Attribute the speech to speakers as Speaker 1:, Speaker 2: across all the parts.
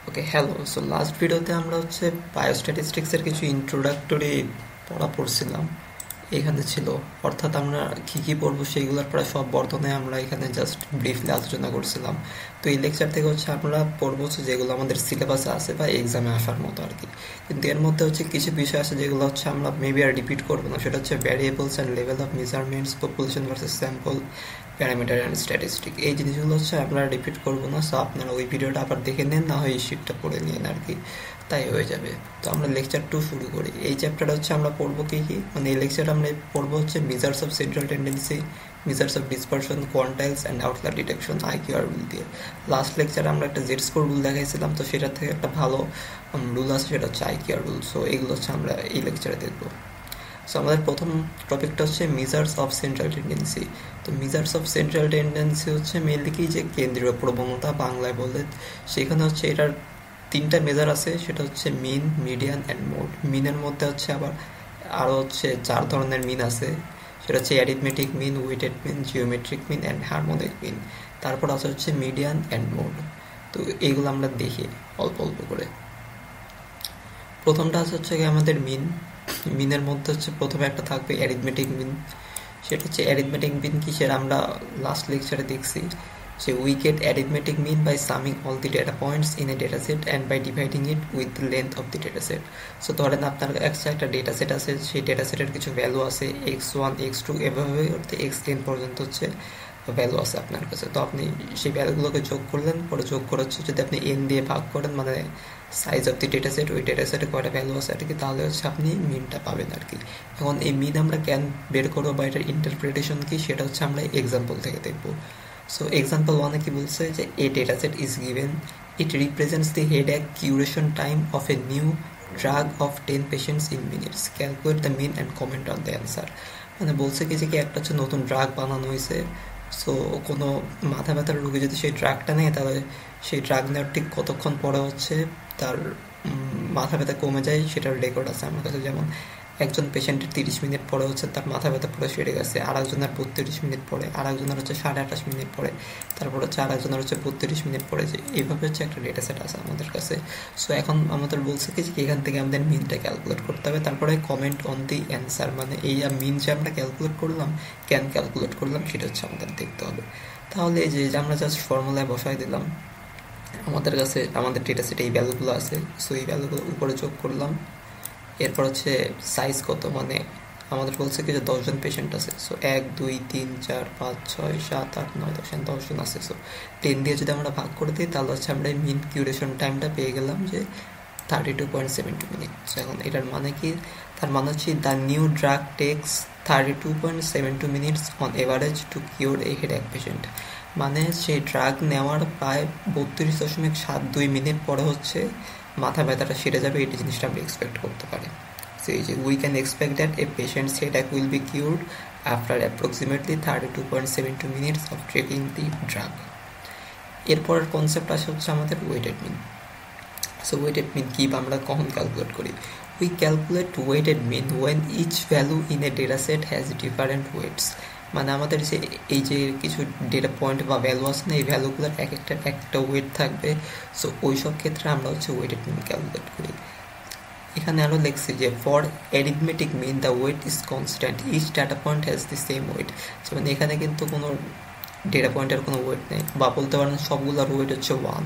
Speaker 1: Okay hello. So last ভিডিওতে আমরা বায়োস্ট্যাটিস্টিক্সের কিছু ইন্ট্রোডাক্টরি পড়া পড়ছিলাম। এখানে ছিল, অর্থাৎ আমরা কী কী পড়বো সেইগুলোর প্রায় সব বর্ধনে আমরা এখানে জাস্ট ব্রিফলি আলোচনা করছিলাম। তো এই লেকচার থেকে আমরা পড়বো যেগুলো আমাদের সিলেবাসে আছে বা এক্সামে আসার মতো আর কি। কিন্তু এর মধ্যে কিছু বিষয় আছে যেগুলো আমরা মেবি আর রিপিট করবো না। সেটা variables and level of measurements, population versus sample, parameter and statistic. এই জিনিসগুলো আমরা রিপিট করবো না। সো আপনারা ওই ভিডিওটা আবার দেখে নেন, না হয় এই শিটটা পড়ে নিন আর কি, তাই হয়ে যাবে। তো আমরা লেকচার 2 শুরু করি। এই চ্যাপ্টারটা আমরা পড়বো কি কি, মানে এই লেকচারে আমরা পড়বো measures of central tendency, measures of dispersion, quantiles and outlier detection, IQR rule দিয়ে। লাস্ট লেকচারে আমরা একটা জেড স্কোর রুল দেখাইছিলাম, তো সেটার থেকে একটা ভালো রুল আছে, সেটা আইকিউ আর রুল। সো এগুলো আমরা এই লেকচারে দেখবো। সো আমাদের প্রথম টপিকটা মেজার্স অফ সেন্ট্রাল টেন্ডেন্সি। তো measures of central tendency mainly কি, যে কেন্দ্রীয় প্রবণতা বাংলায় বলে। সেখানে এটার 3টা মেজার আছে, সেটা মিন, মিডিয়ান অ্যান্ড মোড। মিনের মধ্যে আবার আরও 4 ধরনের মিন আছে। সেটা arithmetic mean, weighted mean, geometric mean and harmonic mean. তারপর আছে মিডিয়ান অ্যান্ড মোড। তো এইগুলো আমরা দেখি অল্প অল্প করে। প্রথমটা আছে আমাদের মিন। মিনের মধ্যে প্রথমে একটা থাকবে অ্যারিথমেটিক মিন। সেটা অ্যারিথমেটিক মিন কি, সেটা আমরা লাস্ট লেকচারে দেখছি যে we get arithmetic mean by summing all the data points in a data set and by dividing it with the length of the data set. So ধরেন আপনার একটা ডেটা সেট আছে, সেই ডেটা সেটের কিছু ভ্যালু আছে x1 x2 এভাবে xn পর্যন্ত ভ্যালু আছে আপনার কাছে। তো আপনি সেই ভ্যালুগুলোকে যোগ করলেন, পরে যোগ করে যদি আপনি n দিয়ে ভাগ করেন, মানে size of the data set, ওই ডেটা সেটে কয়টা ভ্যালু আছে আর কি, তাহলে আপনি মিনটা পাবেন আর কি। এখন এই মিন আমরা কেন বের করবো বা এটার ইন্টারপ্রিটেশন কি, সেটা আমরা এক্সাম্পল থেকে দেখবো। So example 1 কি বলছে যে a dataset is given, it represents the headache curation time of a new drug of 10 patients in minutes, calculate the mean and comment on the answer। মানে বলছে কি যে একটা নতুন ড্রাগ বানানো হয়েছে। সো কোনো মাথা ব্যথার রোগী যদি সেই ড্রাগটা নেয়, তাহলে সেই ড্রাগ নেওয়ার ঠিক কতক্ষণ পরে তার মাথা ব্যথা কমে যায়, সেটার রেকর্ড আছে আমার কাছে। যেমন একজন পেশেন্টের 30 মিনিট পরে তার মাথা ব্যথা পুরো সেরে গেছে, আর একজনের 32 মিনিট পরে, আর একজনের 28.5 মিনিট পরে, তারপর আর একজনের 32 মিনিট পরে। যে এইভাবে একটা ডেটা সেট আছে আমাদের কাছে। সো এখন আমাদের বলছে কি যে এখান থেকে আমাদের মিনটা ক্যালকুলেট করতে হবে। তারপরে কমেন্ট অন দি অ্যান্সার, মানে এই মিন যে আমরা ক্যালকুলেট করলাম, কেন ক্যালকুলেট করলাম সেটা আমাদের দেখতে হবে। তাহলে এই যে আমরা জাস্ট ফর্মুলায় বসাই দিলাম, আমাদের কাছে আমাদের ডেটা সেটে এই ভ্যালুগুলো আছে। সো এই ভ্যালুগুলো উপরে যোগ করলাম। এরপর সাইজ কত, মানে আমাদের বলছে কি যে 10 জন পেশেন্ট আছে। সো 1 2 3 4 5 6 7 8 9 10 জন আছে। সো 10 দিয়ে যদি আমরা ভাগ করে দিই, তাহলে আমরা মিন কিউরেশন টাইমটা পেয়ে গেলাম যে 32.72 মিনিট। এখন এটার মানে কি, তার মানে the new drug takes 32.72 minutes on average to cure a headache patient. মানে সেই ড্রাগ নেওয়ার প্রায় 32.72 মিনিট পরে মাথা ব্যথাটা সেরে যাবে। এই জিনিসটা আমরা এক্সপেক্ট করতে পারি। সো এই যে we can expect that a patient's headache will be cured after approximately 32.72 minutes of taking the drug. এরপরের কনসেপ্ট আসে আমাদের weighted mean. So weighted mean কি, আমরা কখন ক্যালকুলেট করি? We calculate weighted mean when each value in a data set has different weights. মানে আমাদের যে এই যে কিছু ডেটা পয়েন্ট বা ভ্যালু আছে না, এই ভ্যালুগুলোর একটা ওয়েট থাকবে। সো ওই সব ক্ষেত্রে আমরা ওয়েটেড মিন ক্যালকুলেট করি। এখানে আরও লিখছি যে for arithmetic mean the weight is constant, each data point has the same weight. যেমন এখানে কিন্তু কোনো ডেটা পয়েন্টের কোনো ওয়েট নেই, বা বলতে পারেন সবগুলোর ওয়েট 1।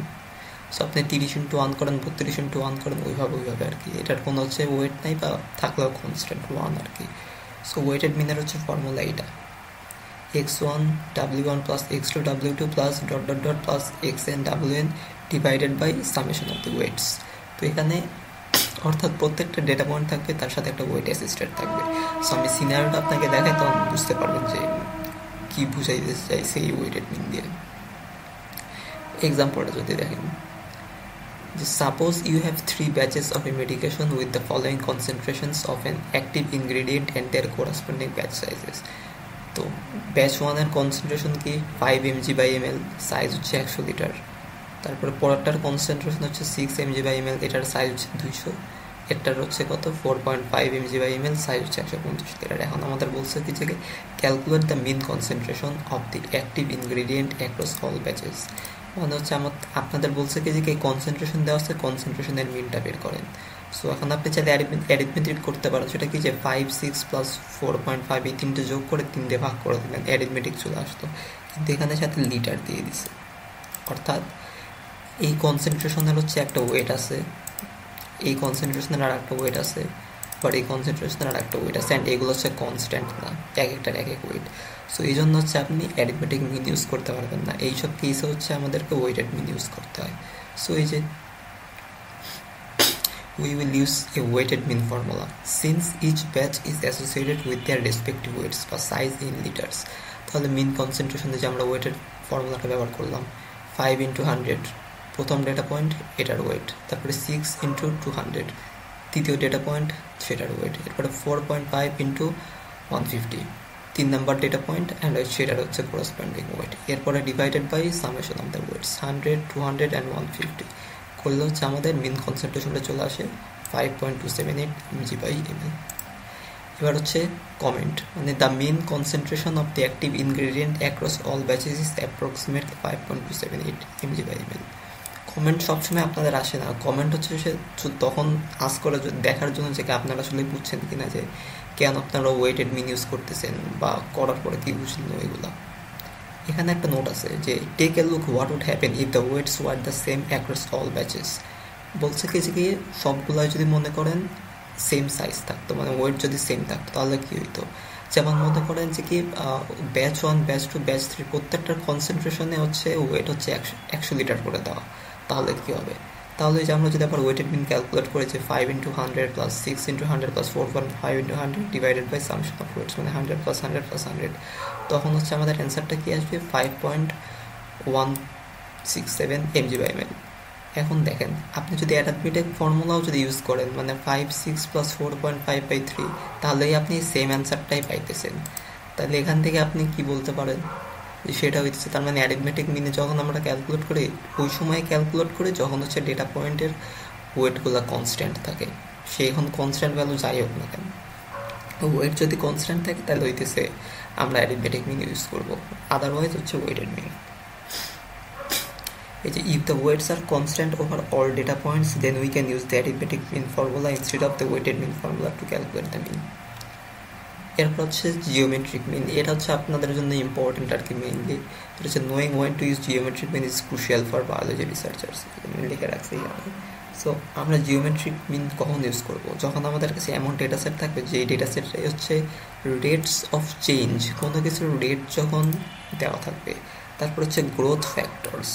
Speaker 1: সো আপনি 30x1 করেন, 32x1 করেন, ওইভাবে আর কি। এটার কোনো ওয়েট নাই, বা থাকলেও কনস্ট্যান্ট 1 আর কি। সো ওয়েটেড মিনের ফর্মুলা এটা x1 w1 plus x2 w2 plus ... plus xn wn divided by summation of the weights। তো এখানে অর্থাৎ প্রত্যেকটা ডেটা পয়েন্ট থাকবে, তার সাথে একটা ওয়েট অ্যাসিস্টেড থাকবে। সো আমি সিনারিওটা আপনাকে দেখাই, তখন বুঝতে পারবেন যে কি বুঝাইতে চাইছে এই ওয়েটেড মিন দিয়ে। এক্সাম্পলটা যদি দেখেন, suppose you have 3 batches of a medication with the following concentrations of an active ingredient and their corresponding batch sizes। তো ব্যাচ 1 এর কনসেন্ট্রেশন কি 5 mg/ml, সাইজ 100 লিটার। তারপরে পরেরটার কনসেন্ট্রেশন 6 mg/ml, এটার সাইজ 200। এটার কত 4.5 mg/ml, সাইজ 150 লিটার। এখন আমাদের বলছে কি যে calculate the mean concentration of the active ingredient across all batches. মানে হচ্ছে আপনাদের বলছে কি যে কনসেন্ট্রেশন দেওয়া আছে, কনসেন্ট্রেশনের মিনটা বের করেন। সো এখন আপনি চাইলে অ্যারিথমেটিক করতে পারেন, সেটা কি যে 5, 6 প্লাস 4.5 এই তিনটে যোগ করে 3 দিয়ে ভাগ করে দিলেন, অ্যারিথমেটিক চলে আসতো। কিন্তু এখানে সাথে লিটার দিয়ে দিছে, অর্থাৎ এই কনসেন্ট্রেশনের হচ্ছে একটা ওয়েট আছে, এই কনসেন্ট্রেশনের আর একটা ওয়েট আছে, বাট এই কনসেন্ট্রেশনের আর একটা ওয়েট আছে, অ্যান্ড এগুলো হচ্ছে কনস্ট্যান্ট না, এক একটার এক এক ওয়েট। সো এই জন্য হচ্ছে আপনি অ্যারিথমেটিক মিন ইউজ করতে পারবেন না, এইসব কেসে হচ্ছে আমাদেরকে ওয়েটেড মিন ইউজ করতে হয়। সো এই যে we will use a weighted mean formula since each batch is associated with their respective weights বা size in liters। তাহলে মিন কনসেন্ট্রেশনে যে আমরা ওয়েটেড ফর্মুলাটা ব্যবহার করলাম, 5 into 100 প্রথম ডেটা পয়েন্ট, এটার ওয়েট, তারপরে 6 into 200 তৃতীয় ডেটা পয়েন্ট, সেটার ওয়েট, এরপরে 4.5 into 150 তিন নাম্বার ডেটা পয়েন্ট, অ্যান্ড সেটার হচ্ছে কোরসপন্ডিং ওয়েট, এরপরে divided by summation of the weights 100, 200 and 150 করলে হচ্ছে আমাদের মিন কনসেন্ট্রেশনটা চলে আসে 5.278 mg/ml। এবার হচ্ছে কমেন্ট, মানে the mean concentration of the active ingredient across all batches is approximately 5.278 mg/ml। Comment সবসময় আপনাদের আসে না, কমেন্ট হচ্ছে সে তখন আস করে দেখার জন্য যে আপনারা আসলে বুঝছেন কিনা যে কেন আপনারা ওয়েটেড মিন ইউজ করতেছেন বা করার পরে কি বুঝলেন এগুলা। এখানে একটা নোট আছে যে take a look what would happen if the weights were the same across all batches. বলছে কি যে সবগুলাই যদি মনে করেন সেম সাইজ থাকতো, মানে ওয়েট যদি সেম থাকতো তাহলে কি হইতো, যেমন মনে করেন যে কি ব্যাচ 1, ব্যাচ 2, ব্যাচ 3 প্রত্যেকটার কনসেন্ট্রেশনে হচ্ছে ওয়েট হচ্ছে 100 লিটার করে দেওয়া, তাহলে কি হবে, তাহলে যে আমরা যদি আবার ওয়েটেড মিন ক্যালকুলেট করি যে 5 into 100 plus 6 into 100 plus 4.5 into 100 divided by summation of weights, মানে 100 plus 100 plus 100, তখন হচ্ছে আমাদের অ্যান্সারটা কি আসবে 5.167 mg/ml। এখন দেখেন আপনি যদি অ্যারিথমেটিক ফর্মুলাও যদি ইউজ করেন, মানে 5, 6 plus 4.5/3, তাহলেই আপনি সেম অ্যান্সারটাই পাইতেছেন। তাহলে এখান থেকে আপনি কি বলতে পারেন যে সেটা হচ্ছে, তার মানে অ্যারিথমেটিক মিনে যখন আমরা ক্যালকুলেট করি ওই সময় ক্যালকুলেট করি যখন হচ্ছে ডেটা পয়েন্টের ওয়েটগুলো কনস্ট্যান্ট থাকে, সে এখন কনস্ট্যান্ট ভ্যালু যাই হোক না কেন, ওয়েট যদি কনস্ট্যান্ট থাকে তাহলে হইতেছে আমরা অ্যারিথমেটিক মিন ইউজ করবো, আদারওয়াইজ হচ্ছে ওয়েটেড মিন। এই যে if the weights are constant over all data points then we can use the arithmetic mean formula instead of the weighted mean formula to calculate the mean. এরপর হচ্ছে geometric mean, এটা হচ্ছে আপনাদের জন্য important আর কি mainly, এটা হচ্ছে knowing when to use geometric mean is crucial for biology researchers, লিখে রাখছি। সো আমরা জিওমেট্রিক মিন কখন ইউজ করব, যখন আমাদের কাছে এমন ডেটা সেট থাকবে যেই ডেটা সেটটাই হচ্ছে রেটস অফ চেঞ্জ, কোনো কিছুর রেট যখন দেওয়া থাকবে, তারপর হচ্ছে গ্রোথ ফ্যাক্টরস,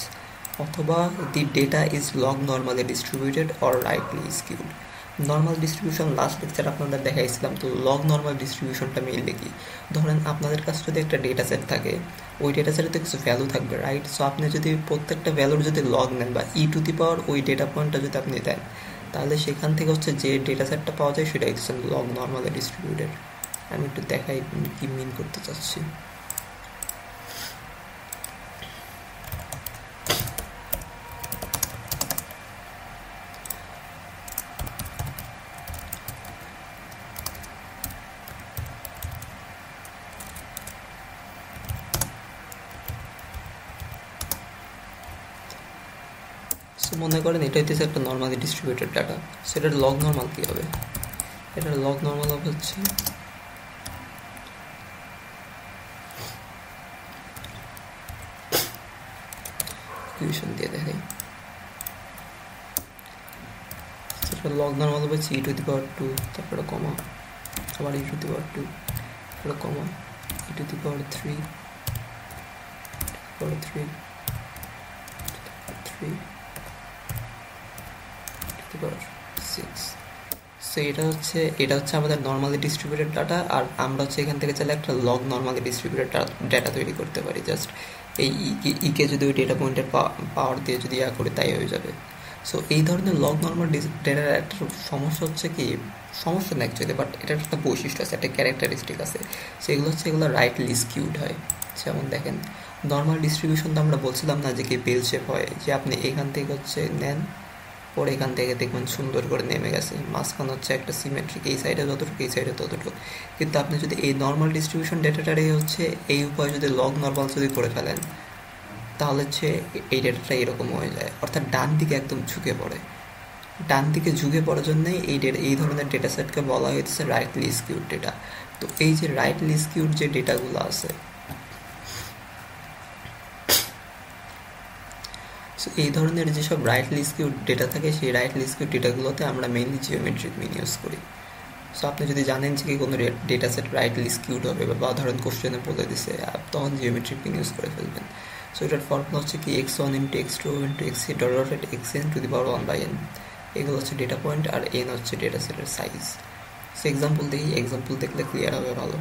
Speaker 1: অথবা দি data is log normally distributed or rightly skewed. Normal distribution last lecture আপনাদের দেখাইছিলাম, তো লগ নর্মাল ডিস্ট্রিবিউশনটা মেইনলি কি, ধরেন আপনাদের কাছে যদি একটা ডেটা সেট থাকে, ওই ডেটা সেটে তো কিছু ভ্যালু থাকবে, রাইট? সো আপনি যদি প্রত্যেকটা ভ্যালুর যদি লগ নেন বা e⁻, ওই ডেটা পয়েন্টটা যদি আপনি দেন, তাহলে সেখান থেকে হচ্ছে যে ডেটা সেটটা পাওয়া যায় সেটা হচ্ছে লগ নর্মালি ডিস্ট্রিবিউটেড। আমি একটু দেখাই কি মিন করতে চাচ্ছি। মনে করেন এটা হইতেছে একটা নর্মালি ডিস্ট্রিবিউটেড ডাটা, সেটার লগ নর্মাল কী হবে, এটার লগ নর্মাল হবে হচ্ছে ইকুয়েশন দিয়ে দেখাই, সেটার লগ নর্মাল হবে e⁻², তারপরে কমা, আবার e⁻², তারপরে কমা, e⁻³ 6। সো এটা হচ্ছে আমাদের নর্মালি ডিস্ট্রিবিউটেড ডাটা, আর আমরা হচ্ছে এখান থেকে চাইলে একটা লগ নর্মালি ডিস্ট্রিবিউটেড ডাটা তৈরি করতে পারি, জাস্ট এই ইকে যদি ওই ডেটা পয়েন্টের পাওয়ার দিয়ে যদি করে তাই হয়ে যাবে। সো এই ধরনের লগ নর্মাল ডেটার একটা সমস্যা হচ্ছে কি, সমস্যা না অ্যাকচুয়ালি, বাট এটার একটা বৈশিষ্ট্য আছে, একটা ক্যারেক্টারিস্টিক আছে, সেগুলো হচ্ছে এগুলো রাইটলি স্কিউড হয়। যেমন দেখেন নর্মাল ডিস্ট্রিবিউশন তো আমরা বলছিলাম না যে কি বেল শেপ হয়, যে আপনি এখান থেকে হচ্ছে নেন, পরে এখান থেকে দেখবেন সুন্দর করে নেমে গেছে, মাঝখানে হচ্ছে একটা সিমেট্রিক, এই সাইডে যতটুকু এই সাইডে ততটুকু। কিন্তু আপনি যদি এই নর্মাল ডিস্ট্রিবিউশন ডেটাটারে হচ্ছে এই উপায় যদি লগ নর্মাল যদি করে ফেলেন, তাহলে হচ্ছে এই ডেটাটা এরকম হয়ে যায়, অর্থাৎ ডান দিকে একদম ঝুঁকে পড়ে। ডান দিকে ঝুঁকে পড়ার জন্যই এই ধরনের ডেটা সেটকে বলা হয়েছে রাইটলি স্কিউড ডেটা। তো এই যে রাইটলি স্কিউড যে ডেটাগুলো আছে, সো এই ধরনের যেসব রাইটলি স্কিউড ডেটা থাকে, সেই রাইটলি স্কিউড ডেটাগুলোতে আমরা মেইনলি জিওমেট্রিক মিন ইউজ করি। সো আপনি যদি জানেন যে কি কোনো ডেটা সেট রাইটলি স্কিউড হবে বা ধরেন কোশ্চেনে বলে দিছে, তখন জিওমেট্রিক মিন ইউজ করে ফেলবেন। সো এটার ফর্মুলা হচ্ছে কি x1 into x2 into x dot at xn to the power 1/n। এগুলো হচ্ছে ডেটা পয়েন্ট আর n হচ্ছে ডেটা সেটের সাইজ। সো এক্সাম্পল দেখি, এক্সাম্পল দেখলে ক্লিয়ার হবে ভালো।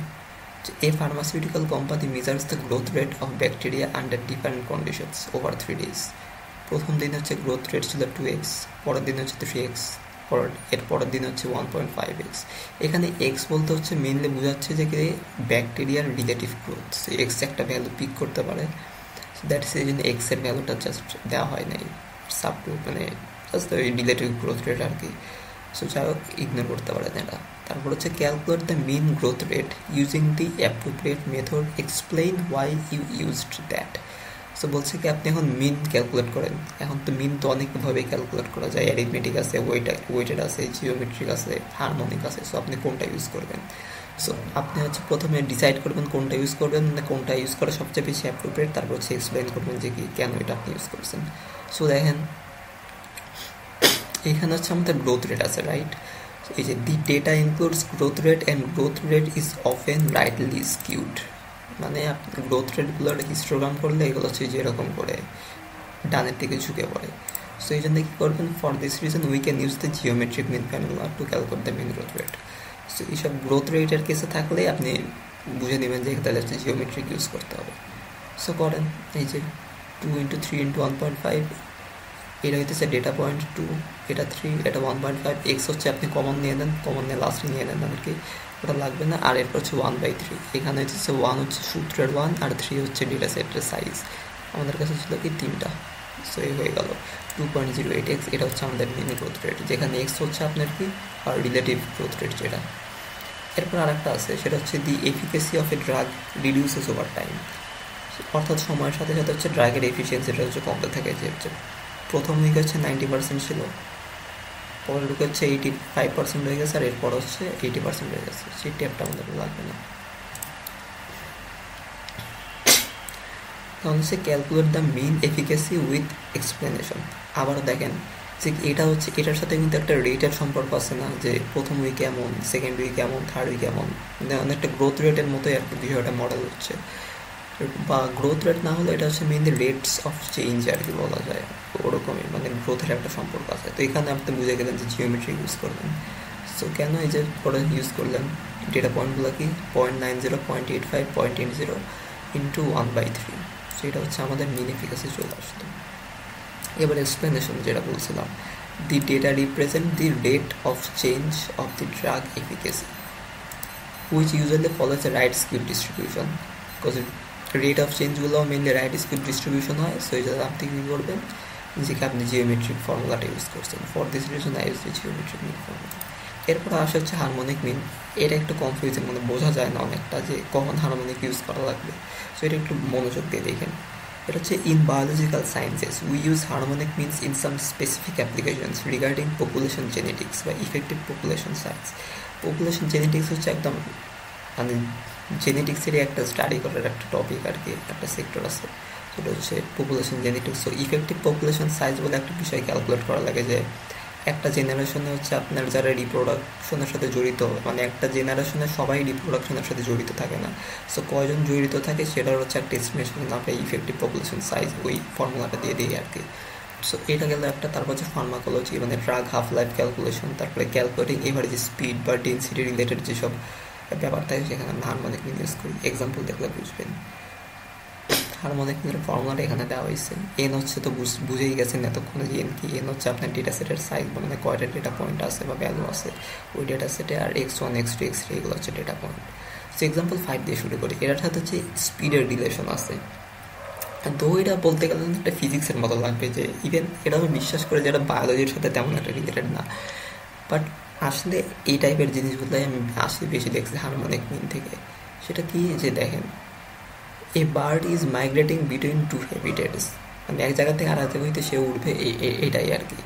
Speaker 1: A pharmaceutical company measures the growth rate of bacteria under different conditions over 3 days. প্রথম দিন হচ্ছে গ্রোথ রেট ছিল 2x, পরের দিন হচ্ছে 3x, এর পরের দিন হচ্ছে 1.5x। এখানে x বলতে হচ্ছে মেইনলি বোঝাচ্ছে যে কি ব্যাকটেরিয়ার রিলেটিভ গ্রোথ। এক্স একটা ভ্যালু পিক করতে পারে, দ্যাট ইস এই জন্য এক্স এর ভ্যালুটা জাস্ট দেওয়া হয় নাই, সাব টু মানে জাস্ট ওই রিলেটিভ গ্রোথ রেট আর কি। সো যাই হোক, ইগনোর করতে পারেন এটা। তারপর হচ্ছে calculate the mean growth rate using the appropriate method, explain why you used that. So বলছে কি আপনি এখন মিন ক্যালকুলেট করেন। এখন তো মিন তো অনেকভাবে ক্যালকুলেট করা যায়, অ্যারিথমেটিক আছে, ওয়েটেড আছে, জিওমেট্রিক আছে, হারমোনিক আছে। সো আপনি কোনটা ইউজ করবেন? সো আপনি হচ্ছে প্রথমে ডিসাইড করবেন কোনটা ইউজ করবেন, মানে কোনটা ইউজ করা সবচেয়ে বেশি অ্যাপ্রোপ্রিয়েট, তারপর হচ্ছে এক্সপ্লেইন করবেন যে কি কেন এটা আপনি ইউজ করছেন। সো দেখেন এখানে হচ্ছে আমাদের গ্রোথ রেট আছে, রাইট? এই যে দি data includes growth rate and growth rate is often rightly skewed, মানে আপনি গ্রোথ রেটগুলোর হিস্টোগ্রাম করলে এগুলো হচ্ছে যেরকম করে ডানের দিকে ঝুঁকে পড়ে। সো এই জন্য কী করবেন, for this reason we can use the geometric mean formula to calculate the mean growth rate. So এইসব গ্রোথ রেটের কেসে থাকলে আপনি বুঝে নেবেন যে তাহলে হচ্ছে জিওমেট্রিক ইউজ করতে হবে। সো করেন, এই যে 2 ইন্টু 3 ইন্টু 1.5, এটা হইতেছে ডেটা পয়েন্ট 2, এটা 3, এটা 1.5। এক্স হচ্ছে আপনি কমন নিয়ে নেন, কমন নিয়ে লাস্টে নিয়ে নেন আর কি, ওটা লাগবে না। আর এরপর হচ্ছে 1/3, এখানে হচ্ছে 1 হচ্ছে সূত্রের 1 আর 3 হচ্ছে ডেটা সেটের সাইজ। আমাদের কাছে ছিল কি 3টা। সো এই হয়ে গেল 2.08x। এটা হচ্ছে আমাদের মিন গ্রোথ রেট, যেখানে এক্স হচ্ছে আপনার কি আর রিলেটিভ গ্রোথ রেট যেটা। এরপর আরেকটা আছে, সেটা হচ্ছে the efficacy of a drug reduces over time, অর্থাৎ সময়ের সাথে সাথে হচ্ছে ড্রাগের এফিসিয়েন্সিটা হচ্ছে কমতে থাকে। যে হচ্ছে প্রথম উইক হচ্ছে 90% ছিল, পরের উইক হচ্ছে 85% হয়ে গেছে, আর এরপর হচ্ছে 80% হয়ে গেছে। সেই টেপটা আমাদের লাগবে না। তাহলে হচ্ছে calculate the mean efficacy with explanation. আবার দেখেন যে এটা হচ্ছে এটার সাথে কিন্তু একটা রেটের সম্পর্ক আছে না, যে প্রথম উইক এমন, সেকেন্ড উইক এমন, থার্ড উইক এমন, মানে অনেকটা গ্রোথ রেটের মতোই আর কি বিষয়টা মডেল হচ্ছে। বা গ্রোথ রেট না হলে এটা হচ্ছে মেইনলি রেটস অফ চেঞ্জ আর কি বলা যায়, ওরকমই মানে গ্রোথের একটা সম্পর্ক আছে। তো এখানে আপনি বুঝে গেলেন যে জিওমেট্রি ইউজ করবেন। সো কেন এই যে পরে ইউজ করলেন, ডেটা পয়েন্টগুলো কি 0.90, 0.85, 0.80 ইন্টু 1/3। সো এটা হচ্ছে আমাদের মিন এফিকাসি চলে আসতো। এবার এক্সপ্লেনেশন যেটা বলছিলাম, the data represent the rate of change of the drug efficacy which usually follows a right skewed distribution. Because rate of চেঞ্জগুলো মেনলি রাইট স্কিউড ডিস্ট্রিবিউশন হয়। সো এই জন্য আপনি কী করবেন, যে আপনি জিওমেট্রিক ফর্মুলাটা ইউজ করছেন। For this reason I use the geometric mean formula. এরপর আসে হচ্ছে হারমোনিক মিন। এটা একটু কনফিউজিং, মানে বোঝা যায় না অনেকটা যে কখন হারমোনিক ইউজ করা লাগবে। সো এটা একটু মনোযোগ দিয়ে দেখেন। এটা হচ্ছে in biological sciences we use harmonic means in some specific applications regarding population genetics বা effective population science. Population genetics হচ্ছে একদম মানে জেনেটিক্সেরই একটা স্টাডি করার একটা টপিক আর কি, একটা সেক্টর আছে, সেটা হচ্ছে population genetics. So effective population size বলে একটা বিষয় ক্যালকুলেট করা লাগে, যে একটা জেনারেশনে হচ্ছে আপনার যারা রিপ্রোডাকশনের সাথে জড়িত, মানে একটা জেনারেশনে সবাই রিপ্রোডাকশনের সাথে জড়িত থাকে না। সো কয়জন জড়িত থাকে সেটার হচ্ছে একটা এস্টিমেশন আমরা ইফেক্টিভ পপুলেশন সাইজ ওই ফর্মুলাটা দিয়ে দিই আর কি। সো এটা গেল একটা। তারপর হচ্ছে ফার্মাকোলজি, মানে ড্রাগ হাফ লাইফ ক্যালকুলেশন, তারপরে ক্যালকুলেটিং এভারেজ স্পিড বা ডেন্সিটি রিলেটেড যেসব ব্যাপার থাকে সেখানে আমরা হারমোনিক মিন ইউজ করি। এক্সাম্পল দেখলে বুঝবেন। হারমোনিক মিনের ফর্মুলাটা এখানে দেওয়া হয়েছে। এন হচ্ছে তো বুঝেই গেছেন এতক্ষণে যে এন কি। এন হচ্ছে আপনার ডেটা সেটের সাইজ, মানে কয়টা ডেটা পয়েন্ট আছে বা ভ্যালু আছে ওই ডেটা সেটে। আর x1, x2, x3 এগুলো হচ্ছে ডেটা পয়েন্ট। সো এক্সাম্পল 5 দিয়ে শুরু করি। এটার সাথে হচ্ছে স্পিডের রিলেশন আছে। তো এটা বলতে গেলে একটা ফিজিক্সের মতো লাগবে, যে ইভেন এটা আমি বিশ্বাস করি যে এটা বায়োলজির সাথে তেমন একটা রিলেটেড না, বাট আসলে এই টাইপের জিনিসগুলোই আমি আসলে বেশি দেখছি হারমোনিক মিন থেকে। সেটা কি, যে দেখেন a bird is migrating between two habitats, মানে এক জায়গা থেকে আর এক জায়গায় সে উঠবে, এটাই আর কি।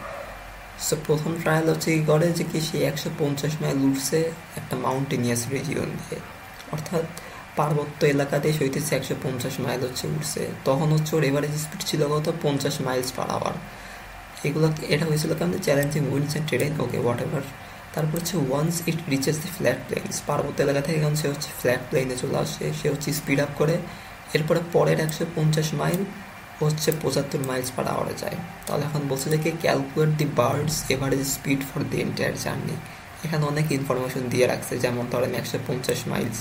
Speaker 1: সো প্রথম ট্রায়াল হচ্ছে কি করে যে কি সে 150 মাইল উঠছে একটা মাউন্টেনিয়াস রিজিয়ন দিয়ে, অর্থাৎ পার্বত্য এলাকাতে সে হইতেছে 150 মাইল হচ্ছে উঠছে। তখন হচ্ছে ওর এভারেজ স্পিড ছিল কত, 50 মাইলস পার আওয়ার। এটা হয়েছিল কারণ challenging winds and terrain, okay whatever. তারপর হচ্ছে once it reaches the flat plains, পার্বত্য এলাকা থেকে যখন সে হচ্ছে ফ্ল্যাট প্লেনে চলে আসে, সে হচ্ছে স্পিড আপ করে, এরপরে পরের 150 মাইল হচ্ছে 75 মাইলস পার আওয়ারে যায়। তাহলে এখন বলছে যে কি calculate the birds average speed for the entire journey. এখানে অনেক ইনফরমেশন দিয়ে রাখছে, যেমন ধরেন 150 মাইলস,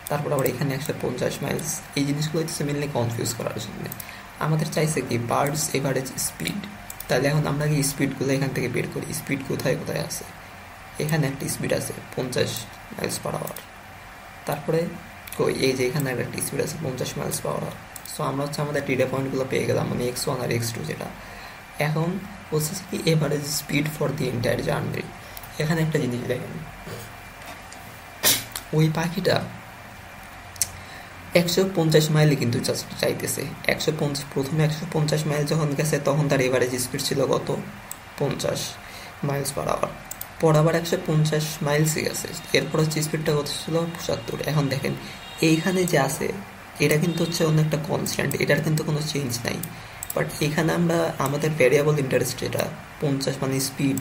Speaker 1: তারপর আবার এখানে 150 মাইলস। এই জিনিসগুলো হচ্ছে মেনলি কনফিউজ করার জন্য। আমাদের চাইছে কি বার্ডস এভারেজ স্পিড। তাহলে এখন আমরা কি স্পিডগুলো এখান থেকে বের করি, স্পিড কোথায় কোথায় আছে। এখানে একটা স্পিড আছে 50 মাইলস পার আওয়ার, তারপরে এই যে এখানে একটা স্পিড আছে 50 মাইলস পার আওয়ার। সো আমরা হচ্ছে আমাদের ডেটা পয়েন্টগুলো পেয়ে গেলাম, মানে x1 আর x2 যেটা। এখন বলছে কি average speed for the entire journey. এখানে একটা জিনিস দেখেন, ওই পাখিটা 150 মাইলে কিন্তু চাইতেছে। প্রথমে 150 মাইল যখন গেছে তখন তার এভারেজ স্পিড ছিল কত, 50 মাইলস পার আওয়ার। পর আবার 150 মাইলসই গেছে, এরপর হচ্ছে স্পিডটা কত ছিল, 75। এখন দেখেন এইখানে যে আছে এটা কিন্তু হচ্ছে অনেকটা কনস্ট্যান্ট, এটার কিন্তু কোনো চেঞ্জ নাই। বাট এখানে আমরা আমাদের ভ্যারিয়েবল ইন্টারেস্ট যেটা 50 মানে স্পিড,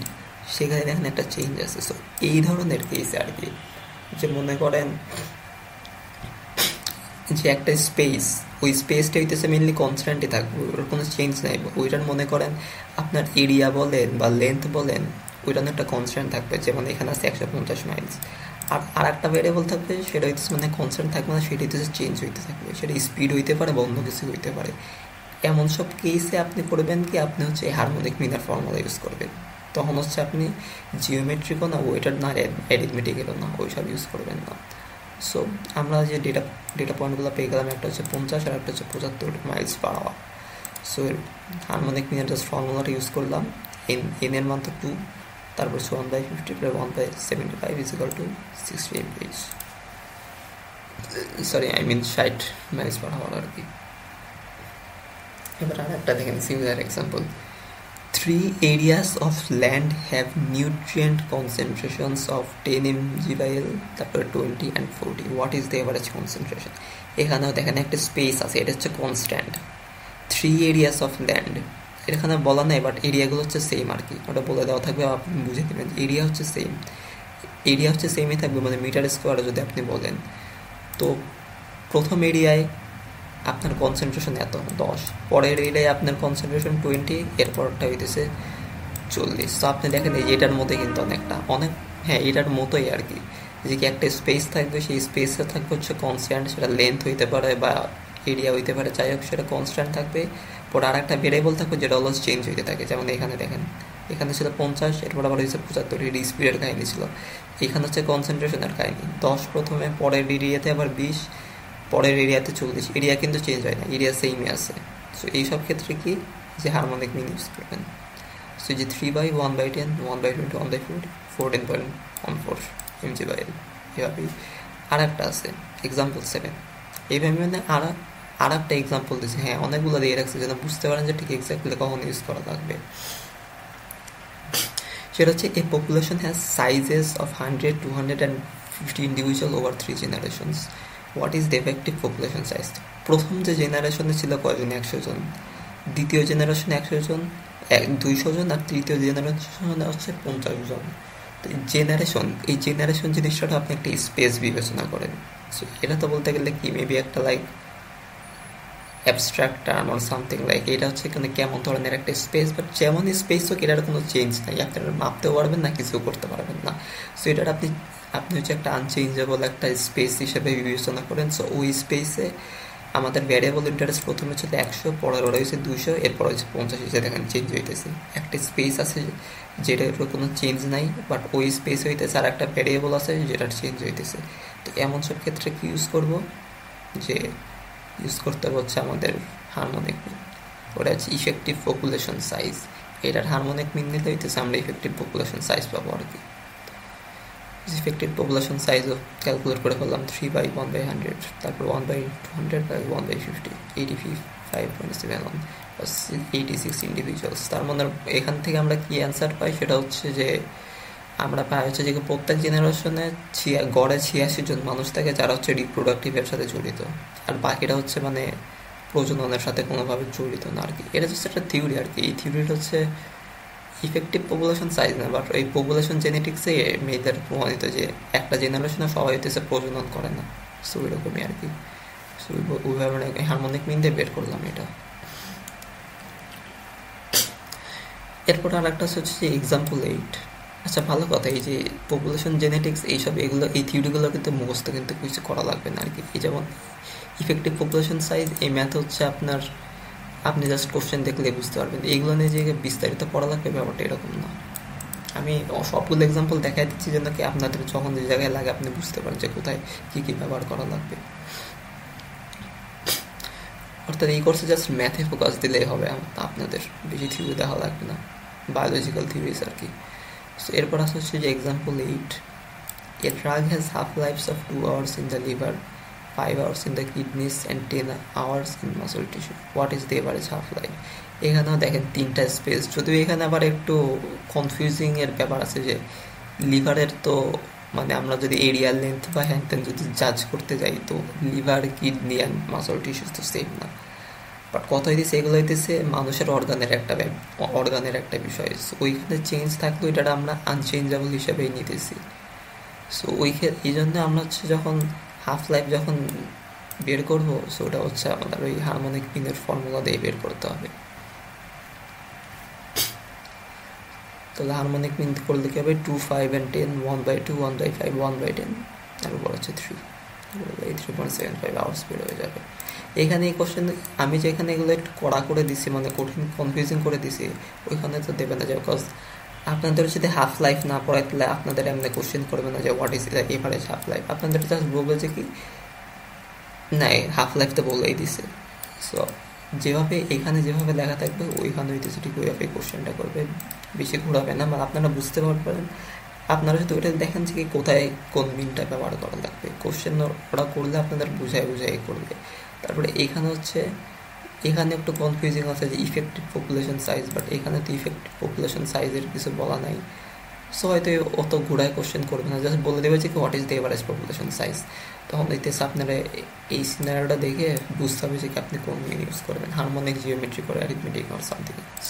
Speaker 1: সেখানে দেখেন একটা চেঞ্জ আছে। সো এই ধরনের কেসে আর কি, যে মনে করেন যে একটা স্পেস, ওই স্পেসটা হইতেছে মেনলি কনস্ট্যান্টই থাকবে, ওর কোনো চেঞ্জ নাই। ওইটার মনে করেন আপনার এরিয়া বলেন বা লেন্থ বলেন, ওইটার একটা কনস্ট্যান্ট থাকবে, যেমন এখানে আছে 150 মাইলস। আর একটা ভ্যারিয়েবল থাকবে, সেটা হইতেছে মানে কনস্ট্যান্ট থাকবে না, সেটা হইতেছে চেঞ্জ হইতে থাকবে। সেটা স্পিড হইতে পারে বা অন্য কিছু হইতে পারে। এমন সব কেসে আপনি করবেন কি, আপনি হচ্ছে হারমোনিক মিনার ফর্মুলা ইউজ করবেন। তখন হচ্ছে আপনি জিওমেট্রিকও না, ওইটার না, অ্যারিথমেটিকেরও না, ওইসব ইউজ করবেন না। সো আমরা যে ডেটা পয়েন্টগুলো পেয়ে গেলাম, একটা হচ্ছে 50 আর একটা হচ্ছে 75 miles per hour. So harmonic মিনার জাস্ট ফর্মুলাটা ইউজ করলাম, এন এর মান তো 2, তারপর হচ্ছে 1/50 plus 1/75 is equal to 60 mph, sorry I mean 60 miles per hour আর কি। এবার আর একটা দেখেন similar example, 3 areas of land have nutrient concentrations of 10 mg/l, তারপরে 20 and 40. What is the average concentration? এখানেও দেখেন একটা স্পেস আছে, এটা হচ্ছে কনস্ট্যান্ট। 3 areas of land, এখানে বলা নাই, বাট এরিয়াগুলো হচ্ছে সেম আর কি, ওটা বলে দেওয়া থাকবে, আপনি বুঝে নেবেন। এরিয়া হচ্ছে সেম, এরিয়া হচ্ছে সেমই থাকবে, মানে মিটার স্কোয়ারে যদি আপনি বলেন। তো প্রথম এরিয়ায় আপনার কনসেন্ট্রেশন এত 10, পরের এরিয়ায় আপনার কনসেন্ট্রেশন 20, এরপরটা হইতেছে 40। তো আপনি দেখেন এই এটার মধ্যে কিন্তু অনেক হ্যাঁ এটার মতোই আর কি, যে কি একটা স্পেস থাকবে, সেই স্পেসে থাকবে হচ্ছে কনস্ট্যান্ট, সেটা লেন্থ হইতে পারে বা এরিয়া হইতে পারে, যাই হোক সেটা কনস্ট্যান্ট থাকবে। পরে আর একটা ভেরিয়েবল থাকবে যেটা অলওয়েজ চেঞ্জ হইতে থাকে, যেমন এখানে দেখেন এখানে ছিল 50, এরপর আবার হয়েছে 75, এর স্পিডের কাহিনী ছিল। এখানে হচ্ছে কনসেন্ট্রেশনের কাহিনী, 10 প্রথমে, পরের এরিয়াতে আবার 20, পরের এরিয়াতে 40। এরিয়া কিন্তু চেঞ্জ হয় না, এরিয়া সেমই আছে। সো এইসব ক্ষেত্রে কি, যে হারমোনিক মিন ইউজ করবেন। সো যে 3/1/10, 1/20, 1/40, 14.14 mg/l, এভাবেই। আর একটা আছে এক্সাম্পল 7, এইভাবে মানে আর একটা এক্সাম্পল দিচ্ছে। হ্যাঁ অনেকগুলো দিয়ে রাখছে যেন বুঝতে পারেন যে ঠিক এক্স্যাক্টলি কখন ইউজ করা লাগবে। সেটা হচ্ছে a population has sizes of 100, 250 individual over 3 generations. What is the effective population size? প্রথম যে জেনারেশনে ছিল কয়জন, 100 জন, দ্বিতীয় জেনারেশনে 100 জন, 200 জন, আর তৃতীয় জেনারেশনে হচ্ছে 50 জন। তো এই জেনারেশন জিনিসটা আপনি একটা স্পেস বিবেচনা করেন। সো এটা তো বলতে গেলে কি মেবি একটা like abstract term or something like, এটা হচ্ছে এখানে কেমন ধরনের একটা স্পেস, বাট যেমন স্পেস হোক এটার কোনো চেঞ্জ নাই, আপনারা মাপতেও পারবেন না, কিছু করতে পারবেন না। সো এটার আপনি হচ্ছে একটা আনচেঞ্জেবল একটা স্পেস হিসেবে বিবেচনা করেন। সো ওই স্পেসে আমাদের ভ্যারিয়েবল ইন্টারেস্ট প্রথমে হচ্ছে 100, পরের ওরা হচ্ছে 200, এরপর হচ্ছে 50, হিসেবে দেখেন চেঞ্জ হইতেছে। একটা স্পেস আছে যেটার কোনো চেঞ্জ নাই, বাট ওই স্পেস হইতেছে, আর একটা ভ্যারিয়েবল আছে যেটার চেঞ্জ হইতেছে। তো এমন সব ক্ষেত্রে কি ইউজ করব, যে ইউজ করতে হচ্ছে আমাদের হারমোনিক মিন, ওটা হচ্ছে ইফেক্টিভ পপুলেশন সাইজ। এটার হারমোনিক মিন নিতে হইতেছে আমরা ইফেক্টিভ পপুলেশন সাইজ পাবো আর কি। ইফেক্টিভ পপুলেশন সাইজও ক্যালকুলেট করে ফেললাম 3/1/100, তারপর 1/200/1/50, 86 ইন্ডিভিজুয়ালস। তার মানে এখান থেকে আমরা কি অ্যান্সার পাই সেটা হচ্ছে যে আমরা পাই হচ্ছে যে প্রত্যেক জেনারেশনে গড়ে 86 জন মানুষ থাকে যারা হচ্ছে রিপ্রোডাক্টিভের সাথে জড়িত, আর বাকিটা হচ্ছে মানে প্রজননের সাথে কোনোভাবে জড়িত না আর কি। এটা জাস্ট একটা থিওরি আর কি। এই থিওরিটা হচ্ছে ইফেক্টিভ পপুলেশন সাইজ না, বাট এই পপুলেশন জেনেটিক্সে মেয়েদের প্রমাণিত যে একটা জেনারেশনে সবাই হইতেছে প্রজনন করে না। সো এরকমই আর কি। সো ওইভাবে হারমোনিক মিন দিয়ে বের করলাম এটা। এরপর আর একটা হচ্ছে যে এক্সাম্পল 8। আচ্ছা ভালো কথা, এই যে পপুলেশন জেনেটিক্স এইসব এগুলো এই থিওরিগুলো কিন্তু মুখস্থ কিন্তু কিছু করা লাগবে না আর কি। এই যেমন ইফেক্টিভ পপুলেশন সাইজ, এই ম্যাথ হচ্ছে আপনার আপনি জাস্ট কোশ্চেন দেখলে বুঝতে পারবেন। এইগুলো নিয়ে যে বিস্তারিত পড়া লাগবে ব্যাপারটা এরকম না। আমি সবগুলো এক্সাম্পল দেখাই দিচ্ছি যেন কি আপনাদের যখন যে জায়গায় লাগে আপনি বুঝতে পারেন যে কোথায় কী কী ব্যবহার করা লাগবে। অর্থাৎ এই কোর্সে জাস্ট ম্যাথে ফোকাস দিলেই হবে, আপনাদের বেশি থিওরি দেখা লাগবে না, বায়োলজিক্যাল থিওরিজ আর কি। সো এরপর আসা হচ্ছে যে example 8। A drug has half-lives of 2 hours in the liver, 5 hours in the kidneys and 10 hours in muscle tissue. What is the average half-life? এখানেও দেখেন 3টা স্পেস, যদিও এখানে আবার একটু কনফিউজিং এর ব্যাপার আছে যে লিভারের তো মানে আমরা যদি এরিয়া লেন্থ বা হ্যান ত্যান যদি জাজ করতে যাই তো liver, kidney and muscle tissues তো সেম না। বাট কথা হইতেছে এগুলো হইতেছে মানুষের অর্গানের একটা বিষয়। সো ওইখানে চেঞ্জ থাকলেও এটা আমরা আনচেঞ্জেবল হিসেবেই নিতেছি। সো এই জন্য আমরা হচ্ছে যখন হাফ লাইফ যখন বের করবো, সো ওটা হচ্ছে আমাদের ওই হারমোনিক মিনের ফর্মুলা দিয়ে বের করতে হবে। তাহলে হারমোনিক মিন করলে কি হবে, 2, 5 and 10, 1/2, 1/5, 1/10, তারপর হচ্ছে 3, 3.75 আওয়ার্স বের হয়ে যাবে। এখানে এই কোশ্চেন আমি যেখানে এগুলো একটু কড়া করে দিছি, মানে কঠিন কনফিউজিং করে দিছি, ওইখানে তো দেবে না যে, বিকজ আপনাদের যদি হাফ লাইফ না পড়ায় তাহলে আপনাদের এমনি কোশ্চেন করবে না যে what is average half life. আপনাদের জাস্ট বলবে যে কি না হাফ লাইফ তো বলেই দিছে। সো যেভাবে এখানে যেভাবে লেখা থাকবে ওইখানে হইতেছে ঠিক ওইভাবে কোশ্চেনটা করবে, বেশি ঘোরাবে না, মানে আপনারা বুঝতে পারবেন। আপনারা যদি ওটা দেখেন যে কোথায় কোন মিনটা ব্যবহার করা লাগবে, কোশ্চেন ওরা করলে আপনাদের বুঝাই করবে। তারপরে এখানে হচ্ছে এখানে একটু কনফিউজিং আছে যে ইফেক্টিভ পপুলেশন সাইজ, বাট এখানে তো ইফেক্টিভ পপুলেশন সাইজের কিছু বলা নাই। সো হয়তো অত ঘোরায় কোশ্চেন করবে না, জাস্ট বলে দেবে যে what is the average population size. তখন দেখতেছে আপনারা এই সিনারিওটা দেখে বুঝতে হবে যে কি আপনি কোন মিন ইউজ করবেন, harmonic, geometric or arithmetic or something else.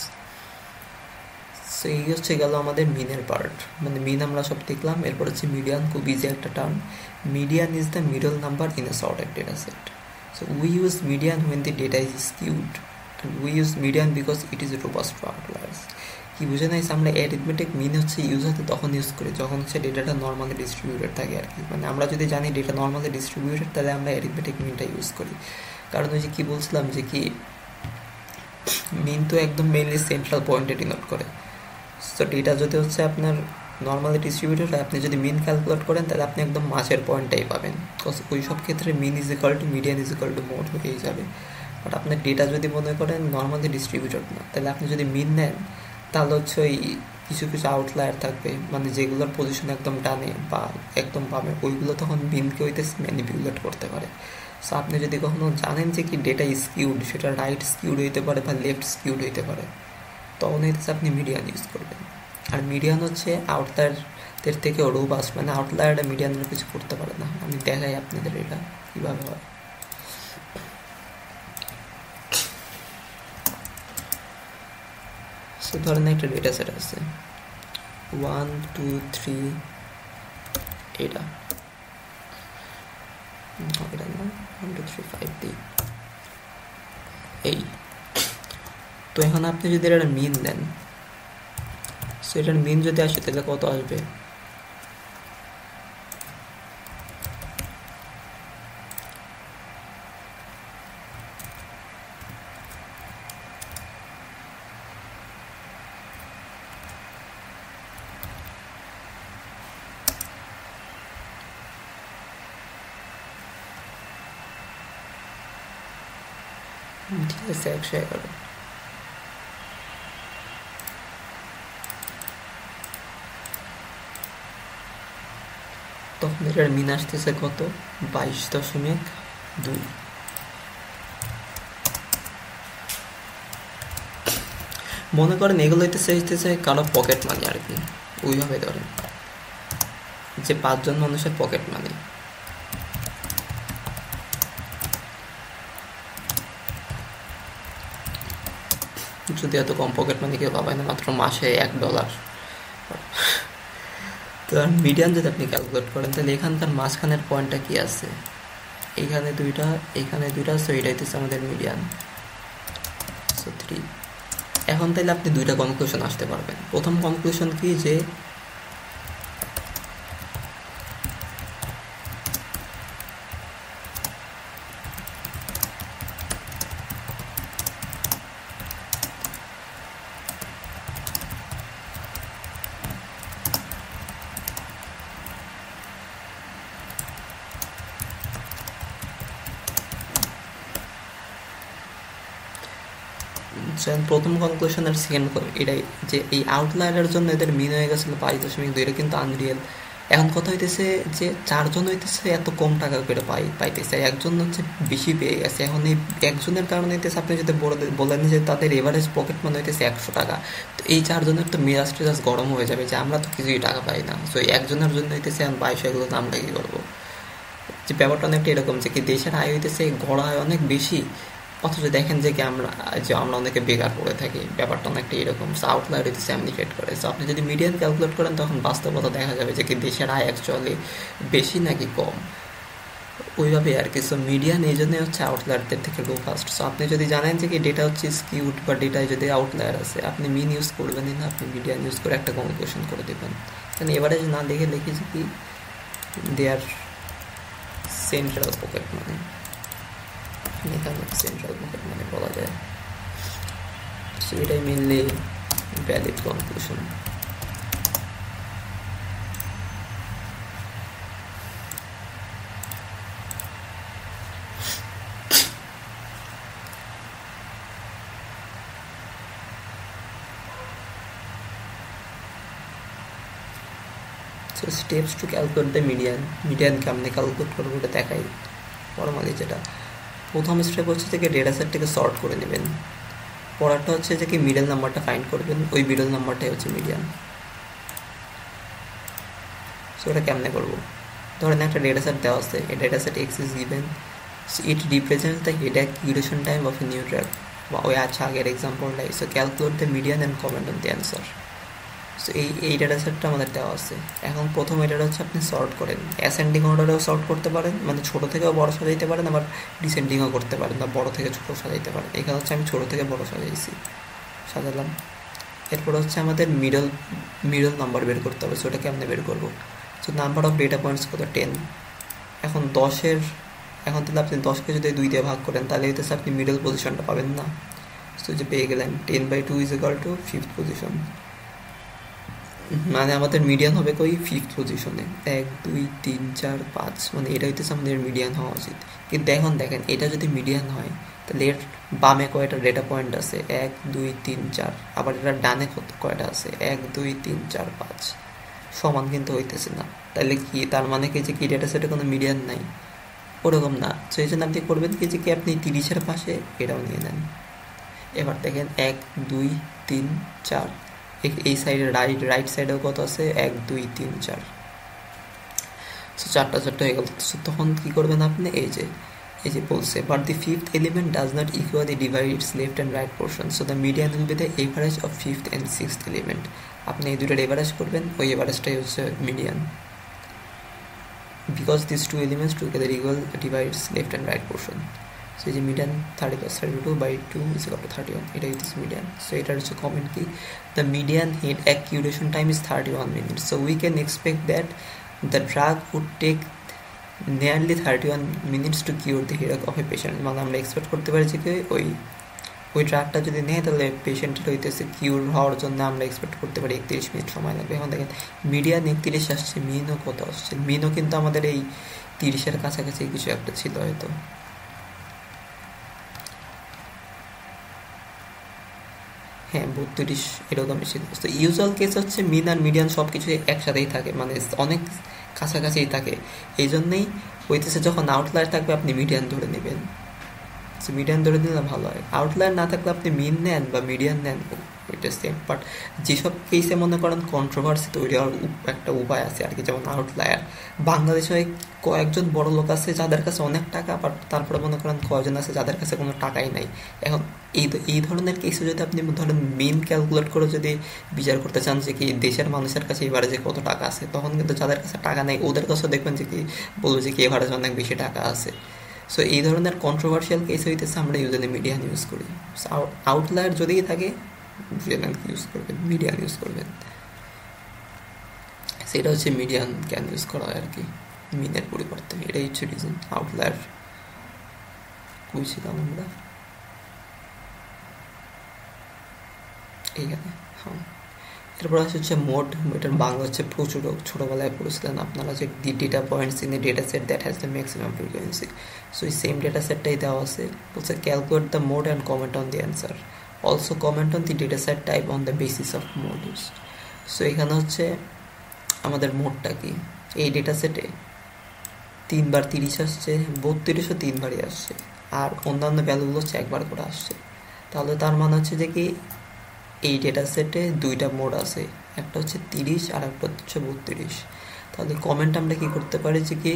Speaker 1: So এই হচ্ছে গেল আমাদের মিনের পার্ট, মানে মিন আমরা সব দেখলাম। এরপর হচ্ছে মিডিয়ান, খুব ইজি একটা term. Median is the middle number in a sorted data set. So we use median when the data is skewed, and we use median because it is robust to outliers. কি বুঝে নাই, আমরা arithmetic মিন হচ্ছে use হতে তখন use করি যখন হচ্ছে ডেটাটা নর্মালি ডিস্ট্রিবিউটেড থাকে আর কি। মানে আমরা যদি জানি ডেটা নর্মালি ডিস্ট্রিবিউটেড তাহলে আমরা অ্যারিথমেটিক মিনটা ইউজ করি। কারণ ওই যে কী বলছিলাম যে কি মিন তো একদম মেইনলি সেন্ট্রাল পয়েন্টে ডিনোট করে। সো ডেটা যদি হচ্ছে আপনার নর্মালি ডিস্ট্রিবিউটেড হয়, আপনি যদি মিন ক্যালকুলেট করেন তাহলে আপনি একদম মাঝের পয়েন্টটাই পাবেন, বিকজ ওই সব ক্ষেত্রে mean is equal to median is equal to mode হয়েই যাবে। বাট আপনার ডেটা যদি মনে করেন নর্মালি ডিস্ট্রিবিউটেড না, তাহলে আপনি যদি মিন নেন তাহলে হচ্ছে ওই কিছু কিছু আউটলায়ার থাকবে, মানে যেগুলোর পজিশন একদম ডানে বা একদম বামে, ওইগুলো তখন মিনকে হইতে ম্যানিপুলেট করতে পারে। সো আপনি যদি কখনো জানেন যে কি ডেটা স্কিউড, সেটা রাইট স্কিউড হইতে পারে বা লেফট স্কিউড হইতে পারে, তখন হইতেছে আপনি মিডিয়ান ইউজ করবেন। আর মিডিয়ান হচ্ছে আউটলায়ারদের থেকে রোবাস্ট, মানে আউটলায়ারটা মিডিয়ানের কিছু করতে পারে না। আমি দেখাই আপনাদের এটা কীভাবে হয়। সো ধরেন একটা ডেটা সেট আছে 1, 2, 3, এটা না 1, 2, 3, 5 দিই এই। তো এখন আপনি যদি এটা মিন দেন, সো এটার মিন যদি আসে তাহলে কত আসবে, ঠিক আছে 111। তখন এটার মিন আসতেছে কত 22.2। মনে করেন এগুলো হইতেছে কারো পকেট মানি আর কি, ওইভাবে ধরেন যে 5 জন মানুষের পকেট মানি। যদি এত কম পকেট মানি কেউ পাবেন না, মাত্র মাসে $1। তো মিডিয়ান যদি আপনি ক্যালকুলেট করেন তাহলে এখানকার মাঝখানের পয়েন্টটা কি আছে, এইখানে দুইটা এখানে দুইটা, সো এটা হইতেছে আমাদের মিডিয়ান, সো 3। এখন তাহলে আপনি দুইটা কনক্লুশন আসতে পারবেন। প্রথম কনক্লুশন কি, যে প্রথম কনক্লুশন আর সেকেন্ড এটাই, যে এই আউটলায়ারের জন্য এদের মিন হয়ে গেছিল 5.2, এটা কিন্তু আনরিয়েল। এখন কথা হইতেছে যে 4 জন হইতেছে এত কম টাকা করে পাইতেছে, একজন হচ্ছে বেশি পেয়ে গেছে। এখন এই একজনের কারণে হইতেছে, আপনি যদি বলেন যে তাদের এভারেজ পকেট মানি হইতেছে 100 টাকা, তো এই 4 জনের তো মেজাজ টেজাজ গরম হয়ে যাবে যে আমরা তো কিছুই টাকা পাই না, সো একজনের জন্য হইতেছে এখন 22, এগুলো আমরা কি করবো। যে ব্যাপারটা অনেকটা এরকম যে কি দেশের আয় হইতেছে গড় আয় অনেক বেশি, অথচ দেখেন যে কি আমরা অনেকে বেকার পড়ে থাকি, ব্যাপারটা অনেকটা এরকম। আউটলায়ার হইতেছে এমনি ট্রেড করে। সো আপনি যদি মিডিয়ান ক্যালকুলেট করেন তখন বাস্তবতা দেখা যাবে যে কি দেশের আয় অ্যাকচুয়ালি বেশি নাকি কম, ওইভাবে আর কি। সো মিডিয়ান এই জন্যই হচ্ছে আউটলায়ারদের থেকে লো ফাস্ট। সো আপনি যদি জানেন যে কি ডেটা হচ্ছে স্কিউড বা ডেটায় যদি আউটলায়ার আছে, আপনি মিন ইউজ করবেনই না, আপনি মিডিয়ান ইউজ করে একটা কনক্লুশন করে দেবেন। কারণ এভারেজ না দেখে লিখেছি কি দেয়ার সেন্ট্রাল পকেট মানি, এখানে সেন্ট্রাল পকেট মানি বলা যায়। সো এটাই mainly valid conclusion. So steps to calculate the median কেমনে ক্যালকুলেট করবো এটা দেখাই ফর্মালি। যেটা প্রথম স্টেপ হচ্ছে যে ডেটা সেটটাকে সর্ট করে নেবেন, পরেরটা হচ্ছে যে কি মিডল নাম্বারটা ফাইন্ড করবেন, ওই মিডল নাম্বারটাই হচ্ছে মিডিয়ান। সো এটা কেমনে করবো, ধরেন একটা ডেটা সেট দেওয়া আছে, এই data set x is given, it represents the head accuration time of a new track, বা ওই আচ্ছা আগের এক্সাম্পলটাই। So calculate the median and comment on the answer. So এই ডেটা সেটটা আমাদের দেওয়া আছে। এখন প্রথম এটা হচ্ছে আপনি সর্ট করেন, অ্যাসেন্ডিং অর্ডারেও সর্ট করতে পারেন, মানে ছোটো থেকেও বড় সাজাইতে পারেন, আবার ডিসেন্ডিংও করতে পারেন, বা বড়ো থেকে ছোটো সাজাইতে পারেন। এখানে হচ্ছে আমি ছোটো থেকে বড়ো সাজালাম। এরপর হচ্ছে আমাদের মিডল নাম্বার বের করতে হবে। সো ওটা কেমনে বের করবো, so number of data points কত 10। এখন তাহলে আপনি 10কে যদি 2 দিয়ে ভাগ করেন তাহলে হইতেছে আপনি মিডল পজিশনটা পাবেন না। সো যে পেয়ে গেলেন 10/2 is equal two 5th position, মানে আমাদের মিডিয়ান হবে কই 5th পজিশনে, 1 2 3 4 5, মানে এটা হইতেছে আমাদের মিডিয়ান হওয়া উচিত। কিন্তু এখন দেখেন এটা যদি মিডিয়ান হয় তাহলে এর বামে কয়টা ডেটা পয়েন্ট আছে, 1 2 3 4, আবার এটার ডানে কয়টা আছে, 1 2 3 4 5, সমান কিন্তু হইতেছে না। তাহলে কি তার মানে কি যে কি ডেটা সেটে কোনো মিডিয়ান নাই, ওরকম না। সো এই জন্য আপনি করবেন কি যে কি আপনি 30-এর পাশে এটাও নিয়ে নেন। এবার দেখেন 1 2 3 4, এই সাইডে রাইট সাইডেও কত আছে, 1 2 3 4। সো 4টা হয়ে গেল। সো তখন কি করবেন আপনি, এই যে বলছে but the 5th element does not equally divide it's left and right portion, so the median will be the average of 5th and 6th element. আপনি এই দুটোর এভারেজ করবেন, ওই এভারেজটাই হচ্ছে median, because this 2 elements together equal divides left and right portion. So এই যে median 30+32/2 is equal to 31, এটাই হচ্ছে মিডিয়ান। সো এটার হচ্ছে কমেন্ট কি, the median head accuration time is 31 minutes, so we can expect that the drug would take nearly 31 minutes to cure the headache of a patient। মানে আমরা expect করতে পারি যে ওই ড্রাগটা যদি নেয় তাহলে পেশেন্টের হইতেছে কিউর হওয়ার জন্য আমরা এক্সপেক্ট করতে পারি 31 মিনিট সময় লাগবে। এখন দেখেন মিডিয়ান 31 আসছে, মিনও কত আসছে, মিনও কিন্তু আমাদের এই 30-এর কাছাকাছি কিছু একটা ছিল হয়তো। হ্যাঁ 32 এরকমই ছিল। তো ইউজুয়াল কেস হচ্ছে মিন আর মিডিয়ান সব কিছু একসাথেই থাকে, মানে অনেক কাছাকাছি থাকে। এই জন্যই হইতেছে যখন আউটলায়ার থাকবে আপনি মিডিয়ান ধরে নেবেন, মিডিয়ান ধরে নিলে ভালো হয়। আউটলায়ার না থাকলে আপনি মিন নেন বা মিডিয়ান নেন, ওইটা সেম। বাট যেসব কেসে মনে করেন কন্ট্রোভার্সি তৈরি হওয়ার একটা উপায় আছে আর কি, যেমন আউটলায়ার। বাংলাদেশে কয়েকজন বড় লোক আছে যাদের কাছে অনেক টাকা, বাট তারপরে মনে করেন কয়েকজন আছে যাদের কাছে কোনো টাকাই নাই। এখন এই ধরনের কেসে যদি আপনি ধরেন মিন ক্যালকুলেট করে যদি বিচার করতে চান যে কি দেশের মানুষের কাছে এবারে যে কত টাকা আছে, তখন কিন্তু যাদের কাছে টাকা নেই ওদের কাছেও দেখবেন যে কি বলবো যে কি এভারেজ অনেক বেশি টাকা আছে। সো এই ধরনের কন্ট্রোভার্সিয়াল কেস হইতেছে আমরা ইউজুয়ালি মিডিয়ান ইউজ করি। আউটলায়ার যদি থাকে বুঝলেন কি ইউজ করবেন, মিডিয়ান ইউজ করবেন। সেটা হচ্ছে মিডিয়ান ক্যান ইউজ করা হয় আর কি মিনের পরিবর্তে। এটাই হচ্ছে রিজন। আউটলায়ার বুঝছিলাম আমরা এইখানে। হ্যাঁ, এরপর হচ্ছে মোড। এটার বাংলা হচ্ছে প্রচুর, ছোটোবেলায় পড়েছিলেন আপনারা যে দি data points in a data said that has the maximum frequency. So এই সেম ডেটা সেটটাই দেওয়া আছে, বলছে calculate the mode and comment on the answer, also comment on the data set type on the basis of mode use. So এখানে হচ্ছে আমাদের মোডটা কি, এই data সেটে 3 বার 30 আসছে, 32ও 3 বারই আসছে, আর অন্যান্য ভ্যালুগুলো হচ্ছে একবার করে আসছে। তাহলে তার মানে হচ্ছে যে কি এই ডেটা সেটে 2টা মোড আছে, একটা হচ্ছে 30 আর একটা হচ্ছে 32। তাহলে কমেন্ট আমরা কি করতে পারি যে কি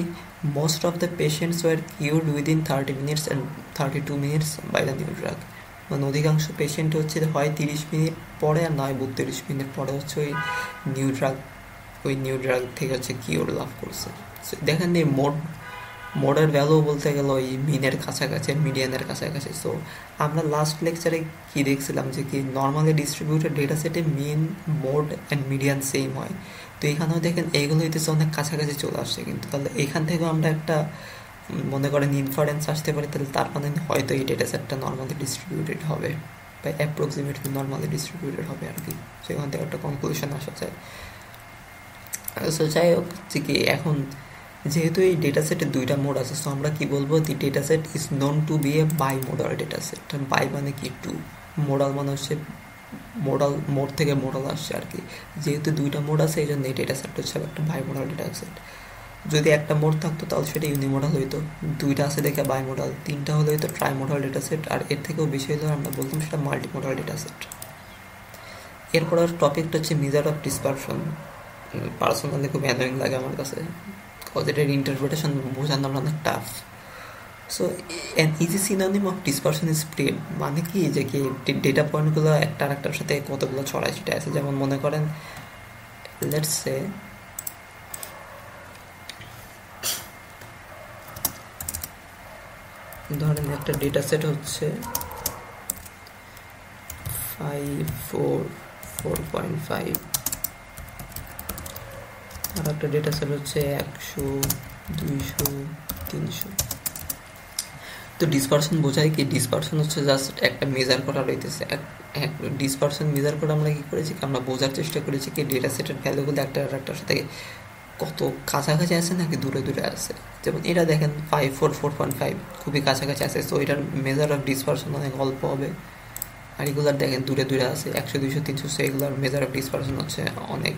Speaker 1: most of the patients were cured within 30 minutes and 32 minutes by the new drug. মানে অধিকাংশ পেশেন্ট হচ্ছে হয় 30 মিনিট পরে আর নয় 32 মিনিট পরে হচ্ছে ওই নিউ ড্রাগ থেকে হচ্ছে কিওর লাভ করছে। দেখেন এই মোডের ভ্যালু বলতে গেল ওই মিনের কাছাকাছি, মিডিয়ানের কাছাকাছি। সো আমরা লাস্ট লেকচারে কি দেখছিলাম যে কি নর্মালি ডিস্ট্রিবিউটেড ডেটা সেটে মিন, মোড অ্যান্ড মিডিয়ান সেম হয়। তো এখানেও দেখেন এইগুলো হইতেছে অনেক কাছাকাছি চলে আসছে কিন্তু। তাহলে এখান থেকেও আমরা একটা মনে করেন ইনফারেন্স আসতে পারি, তাহলে তার মানে হয়তো এই ডেটা সেটটা নর্মালি ডিস্ট্রিবিউটেড হবে বা অ্যাপ্রক্সিমেটলি নর্মালি ডিস্ট্রিবিউটেড হবে আর কি। সেখান থেকে একটা কনক্লুশন আসা যায়। সো যাই হোক যে কি এখন যেহেতু এই ডেটা সেটে 2টা মোড আছে, সো আমরা কি বলবো, the data set is known to be a bimodal data set. Bi মানে কি 2, মোডাল মানে হচ্ছে মোড থেকে মোডাল আসছে আর কি। যেহেতু 2টা মোড আছে এই জন্য এই ডেটা সেট হচ্ছে একটা বাই মোডাল ডেটা সেট। যদি একটা মোড থাকতো তাহলে সেটা ইউনিমোডাল হইতো, 2টা আছে দেখে বাই মোডাল, 3টা হলে হয়তো ট্রাই মোডাল ডেটা সেট, আর এর থেকেও বেশি হলে আমরা বলতাম সেটা মাল্টি মোডাল ডেটা সেট। এরপর আর টপিকটা হচ্ছে মেজার অফ ডিসপারশন। পার্সোনালি খুব অ্যানোয়িং লাগে আমার কাছে, কজ এটার ইন্টারপ্রিটেশন বোঝানো অনেক tough. So an easy synonym of dispersion is spread. মানে কি যে কি ডেটা পয়েন্টগুলো একটা আরেকটার সাথে কতগুলো ছড়ায় সেটা আছে। যেমন মনে করেন লেটস সে ধরেন একটা ডেটা সেট হচ্ছে 544.5, আর একটা ডেটা সেট হচ্ছে 100, 200, 300। তো ডিসপারশন বোঝায় কি, ডিসপারশন হচ্ছে জাস্ট একটা মেজার করা রইতেছে। ডিসপারশন মেজার করে আমরা কি করেছি, আমরা বোঝার চেষ্টা করেছি কি ডেটা সেটের ভ্যালুগুলো একটা আরেকটার সাথে কত কাছাকাছি আছে নাকি দূরে দূরে আছে। যেমন এটা দেখেন 544.5 খুবই কাছাকাছি আছে, সো এটার মেজার অফ ডিসপারশন অনেক অল্প হবে। আর এগুলার দেখেন দূরে দূরে আছে 100, 200, 300, সো এগুলোর মেজার অফ ডিসপারশন হচ্ছে অনেক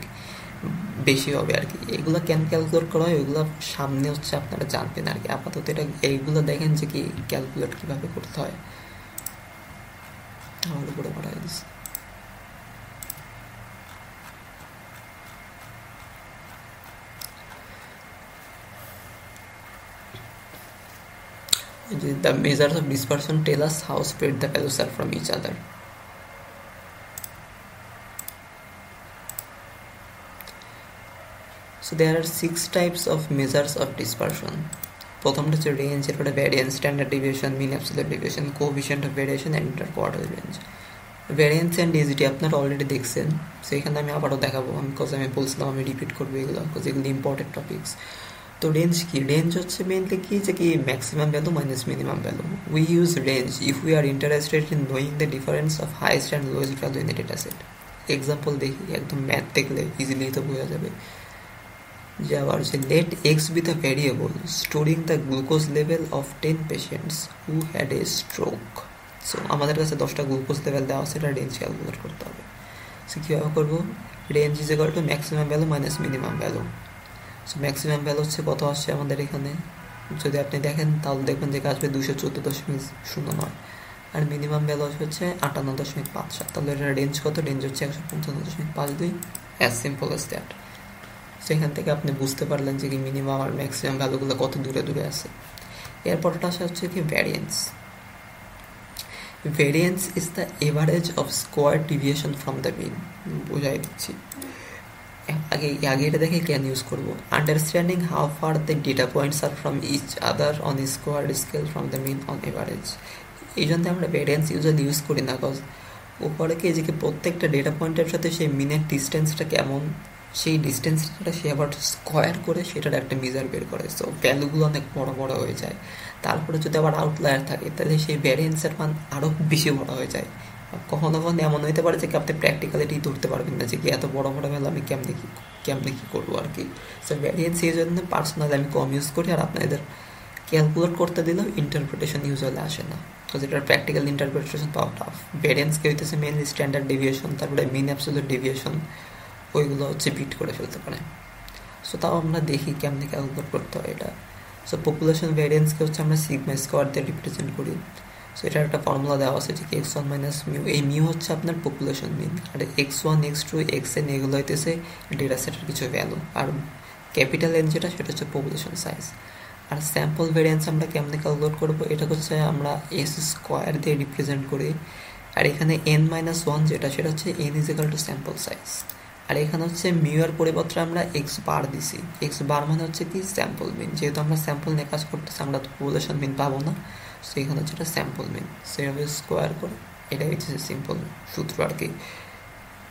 Speaker 1: বেশি হবে আর কি। এগুলো কেন ক্যালকুলেট করা হয় ওইগুলো সামনে হচ্ছে আপনারা জানবেন আর কি। আপাতত এটা এইগুলো দেখেন যে কি ক্যালকুলেট কীভাবে করতে হয়। আমার উপরে পড়াই দিচ্ছে। The measures of dispersion tell us how spread the values are from each other. So there are 6 types of measures of dispersion. প্রথমটা হচ্ছে রেঞ্জ, এরপরে variance, standard deviation, mean absolute deviation, coefficient of variation and interquartile range. Variance and ডিজিটি আপনারা already দেখছেন, সেখানে আমি আবারও দেখাবো। আমি বলছিলাম আমি রিপিট করবো এগুলো, বিকজ এগুলো ইম্পর্টেন্ট টপিক্স। তো রেঞ্জ কি, রেঞ্জ হচ্ছে মেনলি কি যে কি maximum value minus minimum value. We use range if we are interested in knowing the difference of highest and lowest value in the data set. Example দেখি, একদম math দেখলে easily তো বোঝা যাবে। যে আবার হচ্ছে let x be the variable storing the glucose level of 10 patients who had a stroke. So আমাদের কাছে 10টা গ্লুকোজ লেভেল দেওয়া আছে, এটা রেঞ্জ ক্যালকুলেট করতে হবে। সো কীভাবে করবো, range is equal two maximum value minus minimum value. So maximum value হচ্ছে কত আসছে আমাদের এখানে, যদি আপনি দেখেন তাহলে দেখবেন যে আসবে 214.09, আর মিনিমাম ভ্যালু হচ্ছে 58.57। তাহলে এটা রেঞ্জ কত? রেঞ্জ হচ্ছে 155.52। As simple as that. সেখান থেকে আপনি বুঝতে পারলেন যে কি মিনিমাম আর ম্যাক্সিমাম ভ্যালুগুলো কত দূরে দূরে আছে। এরপরটা আসা হচ্ছে কি variance. Variance is the average of square deviation from the mean. বোঝাই দিচ্ছি, আগে এটা দেখে ক্যান ইউজ করবো। Understanding how far the data points are from each other on square scale from the mean on average. এই জন্য আমরা variance use করি না, কজ উপরে কি যে প্রত্যেকটা ডেটা পয়েন্টের সাথে সেই মিনের ডিস্টেন্সটা কেমন, সেই ডিস্টেন্সটা সে আবার স্কোয়ার করে সেটার একটা মেজার বের করে। সো ভ্যালুগুলো অনেক বড় বড় হয়ে যায়। তারপরে যদি আবার আউটলায়ার থাকে তাহলে সেই ভ্যারিয়েন্সের মান আরও বেশি বড় হয়ে যায়। কখনো কখনো এমন হইতে পারে যে কি আপনি প্র্যাকটিক্যালিটি ধরতে পারবেন না যে কি এত বড় বড় ভ্যালু আমি কেমনে কি করবো আর কি। সো ভ্যারিয়েন্স এই জন্য পার্সোনালি আমি কম ইউজ করি, আর আপনাদের ক্যালকুলেট করতে দিলেও ইন্টারপ্রিটেশন ইউজুয়ালি আসে না, বিকজ এটার প্র্যাকটিক্যাল ইন্টারপ্রিটেশন পাওয়া টাফ। ভ্যারিয়েন্স কে হইতেছে মেনলি স্ট্যান্ডার্ড ডেভিয়েশন, তারপরে মিন অ্যাবসলিউট ডেভিয়েশন, ওইগুলো হচ্ছে বিট করে ফেলতে পারে। সো তাও আমরা দেখি কেমনি ক্যালকুলেট করতে হয় এটা। সো পপুলেশন ভ্যারিয়েন্সকে হচ্ছে আমরা সিগমা স্কোয়ার দিয়ে রিপ্রেজেন্ট করি। সো এটার একটা ফর্মুলা দেওয়া আছে যে x1 মাইনাস মিউ। এই মিউ হচ্ছে আপনার পপুলেশন মিন, আর x1 x2 xn এগুলো হইতেছে ডেটা সেটের কিছু ভ্যালু, আর ক্যাপিটাল এন যেটা সেটা হচ্ছে পপুলেশন সাইজ। আর স্যাম্পল ভ্যারিয়েন্স আমরা কেমনে ক্যালকুলেট করবো, এটা হচ্ছে আমরা এস স্কোয়ার দিয়ে রিপ্রেজেন্ট করি। আর এখানে n-1 যেটা সেটা হচ্ছে n is equal to sample size. আর এখানে হচ্ছে মিউ এর পরিবর্তে আমরা এক্স বার দিছি। এক্স বার মানে হচ্ছে কি স্যাম্পল মিন, যেহেতু আমরা স্যাম্পল নিয়ে কাজ করতেছি আমরা তো পপুলেশন মিন পাবো না। সো এখানে হচ্ছে এটা স্যাম্পল মিন, সেভাবে স্কোয়ার করে এটাই হচ্ছে সিম্পল সূত্র আর কি।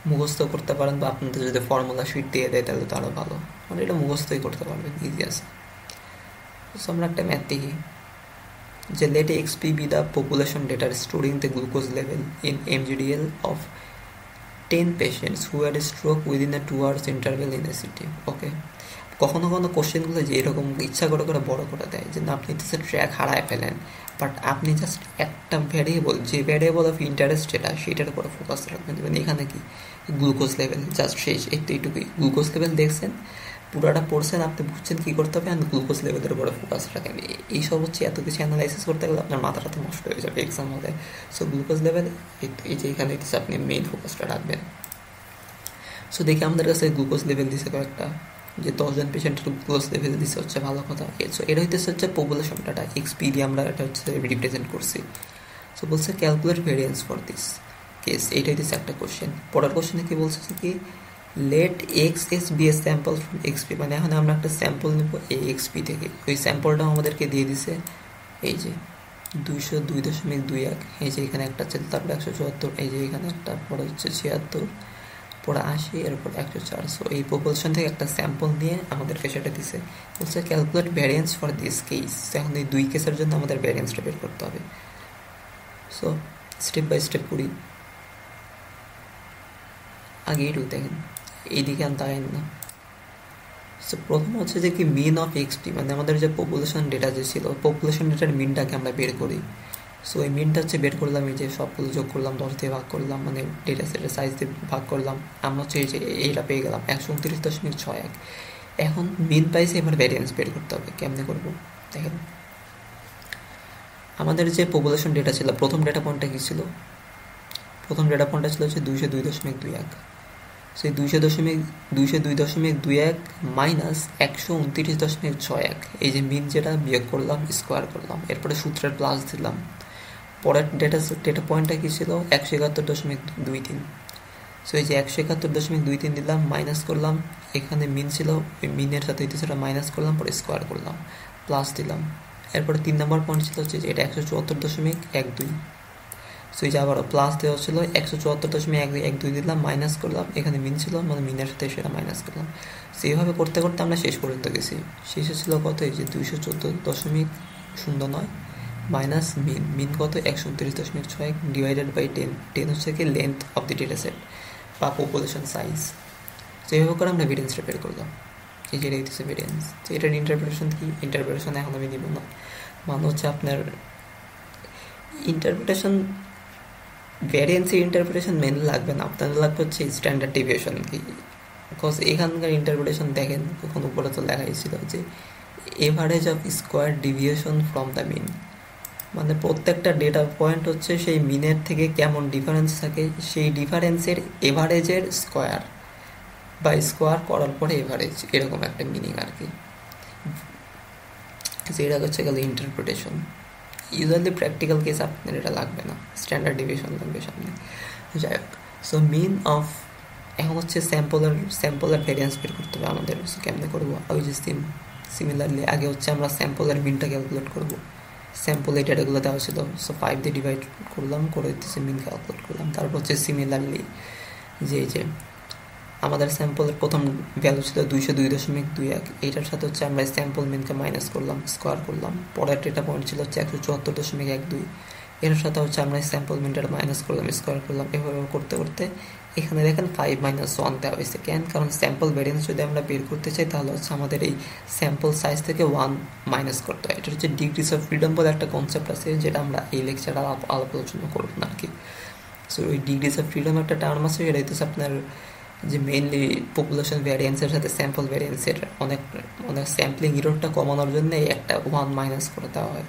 Speaker 1: মুখস্থ করতে পারেন, বা আপনাদের যদি ফর্মুলা শিট দিয়ে দেয় তাহলে তো আরও ভালো, মানে এটা মুখস্থই করতে পারবেন, ইজি আছে। সো আমরা একটা ম্যাথ দেখি যে let xp be the population data storing the glucose level in mgdl of 10 patients who had a stroke within a 2 hours interval in a city. ওকে, কখনো কখনো কোশ্চেনগুলো যে এরকম ইচ্ছা করে করে বড় করে দেয়, যে আপনি ট্র্যাক হারায় ফেলেন, বাট আপনি জাস্ট একটা ভ্যারিয়েবল, যে ভ্যারিয়েবল অফ ইন্টারেস্ট যেটা সেটার উপরে ফোকাস রাখবেন। যেমন এখানে কি গ্লুকোজ লেভেল, জাস্ট শেষ এইটুকুই। গ্লুকোজ লেভেল দেখছেন, পুরোটা পড়ছেন, আপনি বুঝছেন কী করতে হবে, আপনি গ্লুকোজ লেভেলের উপরে ফোকাস রাখেন। এইসব হচ্ছে এত কিছু অ্যানালাইসিস করতে গেলে আপনার মাথাটা তো নষ্ট হয়ে যাবে এক্সাম হলে। সো গ্লুকোজ লেভেল এই যে এখানে আপনি মেইন ফোকাসটা রাখবেন। সো দেখি আমাদের কাছে গ্লুকোজ লেভেল দিছে কয়েকটা, যে 10 জন পেশেন্টের গ্লুকোজ লেভেল দিছে, হচ্ছে ভালো কথা। সো এটা হচ্ছে পপুলেশন ডাটা, এক্সপি দিয়ে আমরা এটা হচ্ছে রিপ্রেজেন্ট করছি। সো বলছে calculate variance for this case, এইটাই দিচ্ছে একটা কোশ্চেন। পরের কোশ্চেনে কি বলছে কি let x s be a sample from XP, মানে এখন আমরা একটা স্যাম্পল নেব এই এক্সপি থেকে। ওই স্যাম্পলটাও আমাদেরকে দিয়ে দিছে এই যে 202.21, এই যে এখানে একটা আছে, তারপর 174, এই যে এখানে একটা, পরে হচ্ছে 76, পরে 80, এরপর 104। সো এই পপুলেশন থেকে একটা স্যাম্পল নিয়ে আমাদেরকে সেটা দিছে, বলছে calculate variance for this case. এখন এই দুই কেসের জন্য আমাদের ভ্যারিয়েন্সটা বের করতে হবে। সো স্টেপ বাই স্টেপ করি। আগে এইটুকু দেখেন, এইদিকে আনতে হয় না। সো প্রথম হচ্ছে যে কি মিন অফ এক্সপি, মানে আমাদের যে পপুলেশন ডেটা যে ছিল, পপুলেশন ডেটার মিনটাকে আমরা বের করি। সো এই মিনটা হচ্ছে বের করলাম, এই যে সবগুলো যোগ করলাম, 10 দিয়ে ভাগ করলাম, মানে ডেটা সেটের সাইজ দিয়ে ভাগ করলাম, আমরা হচ্ছে এই যে এইটা পেয়ে গেলাম 129.61। এখন মিন পাইছে, এবার ভ্যারিয়েন্স বের করতে হবে। কেমনে করবো দেখেন, আমাদের যে পপুলেশন ডেটা ছিল, প্রথম ডেটা পয়েন্টটা কী ছিল? প্রথম ডেটা পয়েন্টটা ছিল হচ্ছে 202.21। সেই 202.21 মাইনাস 129.61, এই যে মিন যেটা বিয়োগ করলাম, স্কোয়ার করলাম, এরপরে সূত্রের প্লাস দিলাম। পরের ডেটা পয়েন্টটা কী ছিল? 171.23। সো এই যে 171.23 দিলাম, মাইনাস করলাম, এখানে মিন ছিল, ওই মিনের সাথে সেটা মাইনাস করলাম, পরে স্কোয়ার করলাম, প্লাস দিলাম। এরপরে 3 নম্বর পয়েন্ট ছিল হচ্ছে যে এটা 174.12। সো এই যে আবারও প্লাস দেওয়া ছিল, 174.12 দিলাম, মাইনাস করলাম, এখানে মিন ছিল, মানে মিনের সাথে সেটা মাইনাস করলাম। সো এইভাবে করতে করতে আমরা শেষ পর্যন্ত গেছি। শেষে ছিল কত? এই যে 214.09 মাইনাস মিন কত? 129.6 ডিভাইডেড বাই 10 হচ্ছে কি length of the data set বা পপুলেশন সাইজ। তো এইভাবে করে আমরা ভেরিয়েন্সটা বের করলাম। এই যে এটা হচ্ছে ভেরিয়েন্স। তো এটার ইন্টারপ্রিটেশন কি? ইন্টারপ্রিটেশন এখন আমি দিব না, মানে হচ্ছে আপনার ইন্টারপ্রিটেশন, ভ্যারিয়েন্সের ইন্টারপ্রিটেশন মেনলি লাগবে না, আপনাদের লাগবে হচ্ছে স্ট্যান্ডার্ড ডেভিয়েশন কি, বিকজ এখানকার ইন্টারপ্রিটেশন দেখেন, তখন উপরে তো লেখাই ছিল যে average of square deviation from the mean, মানে প্রত্যেকটা ডেটা পয়েন্ট হচ্ছে সেই মিনের থেকে কেমন ডিফারেন্স থাকে, সেই ডিফারেন্সের এভারেজের স্কোয়ার বা স্কোয়ার করার পরে এভারেজ, এরকম একটা মিনিং আর কি। যেটা হচ্ছে গেল ইন্টারপ্রিটেশন। ইউজুয়ালি প্র্যাকটিক্যাল কেস আপনার এটা লাগবে না, স্ট্যান্ডার্ড ডিভিয়েশন লাগবে সামনে। যাই হোক, সো মিন অফ, এখন হচ্ছে স্যাম্পলের ভ্যারিয়েন্স বের করতে হবে আমাদের। কেমনে করবো? ওই যে সিমিলারলি আগে হচ্ছে আমরা স্যাম্পলের মিনটা ক্যালকুলেট করবো। স্যাম্পল এই ডেটাগুলো দেওয়া ছিল, সো 5 দিয়ে ডিভাইড করলাম, করে দিতেছে মিন ক্যালকুলেট করলাম। তারপর হচ্ছে সিমিলারলি যে আমাদের স্যাম্পলের প্রথম ভ্যালু ছিল 202.21, এইটার সাথে হচ্ছে আমরা স্যাম্পল মিনকে মাইনাস করলাম, স্কোয়ার করলাম। পরের ডেটা পয়েন্ট ছিল হচ্ছে 174.12, এর সাথে হচ্ছে আমরা স্যাম্পল মিনটা মাইনাস করলাম, স্কোয়ার করলাম। এভাবে করতে করতে এখানে দেখেন 5 - 1 দেওয়া হয়েছে। কেন? কারণ স্যাম্পল ভ্যারিয়েন্স যদি আমরা বের করতে চাই তাহলে হচ্ছে আমাদের এই স্যাম্পল সাইজ থেকে 1 মাইনাস করতে হয়। এটা হচ্ছে ডিগ্রিস অফ ফ্রিডম বলে একটা কনসেপ্ট আছে, যেটা আমরা এই লেকচারে আলোচনা করব না আর কি। সো ওই ডিগ্রিস অফ ফ্রিডম একটা টার্ম আছে, সেটা হচ্ছে আপনার যে মেইনলি পপুলেশন ভ্যারিয়েন্সের সাথে স্যাম্পল ভ্যারিয়েন্সের অনেক স্যাম্পলিং ইরোরটা কমানোর জন্য একটা 1 মাইনাস করে দেওয়া হয়।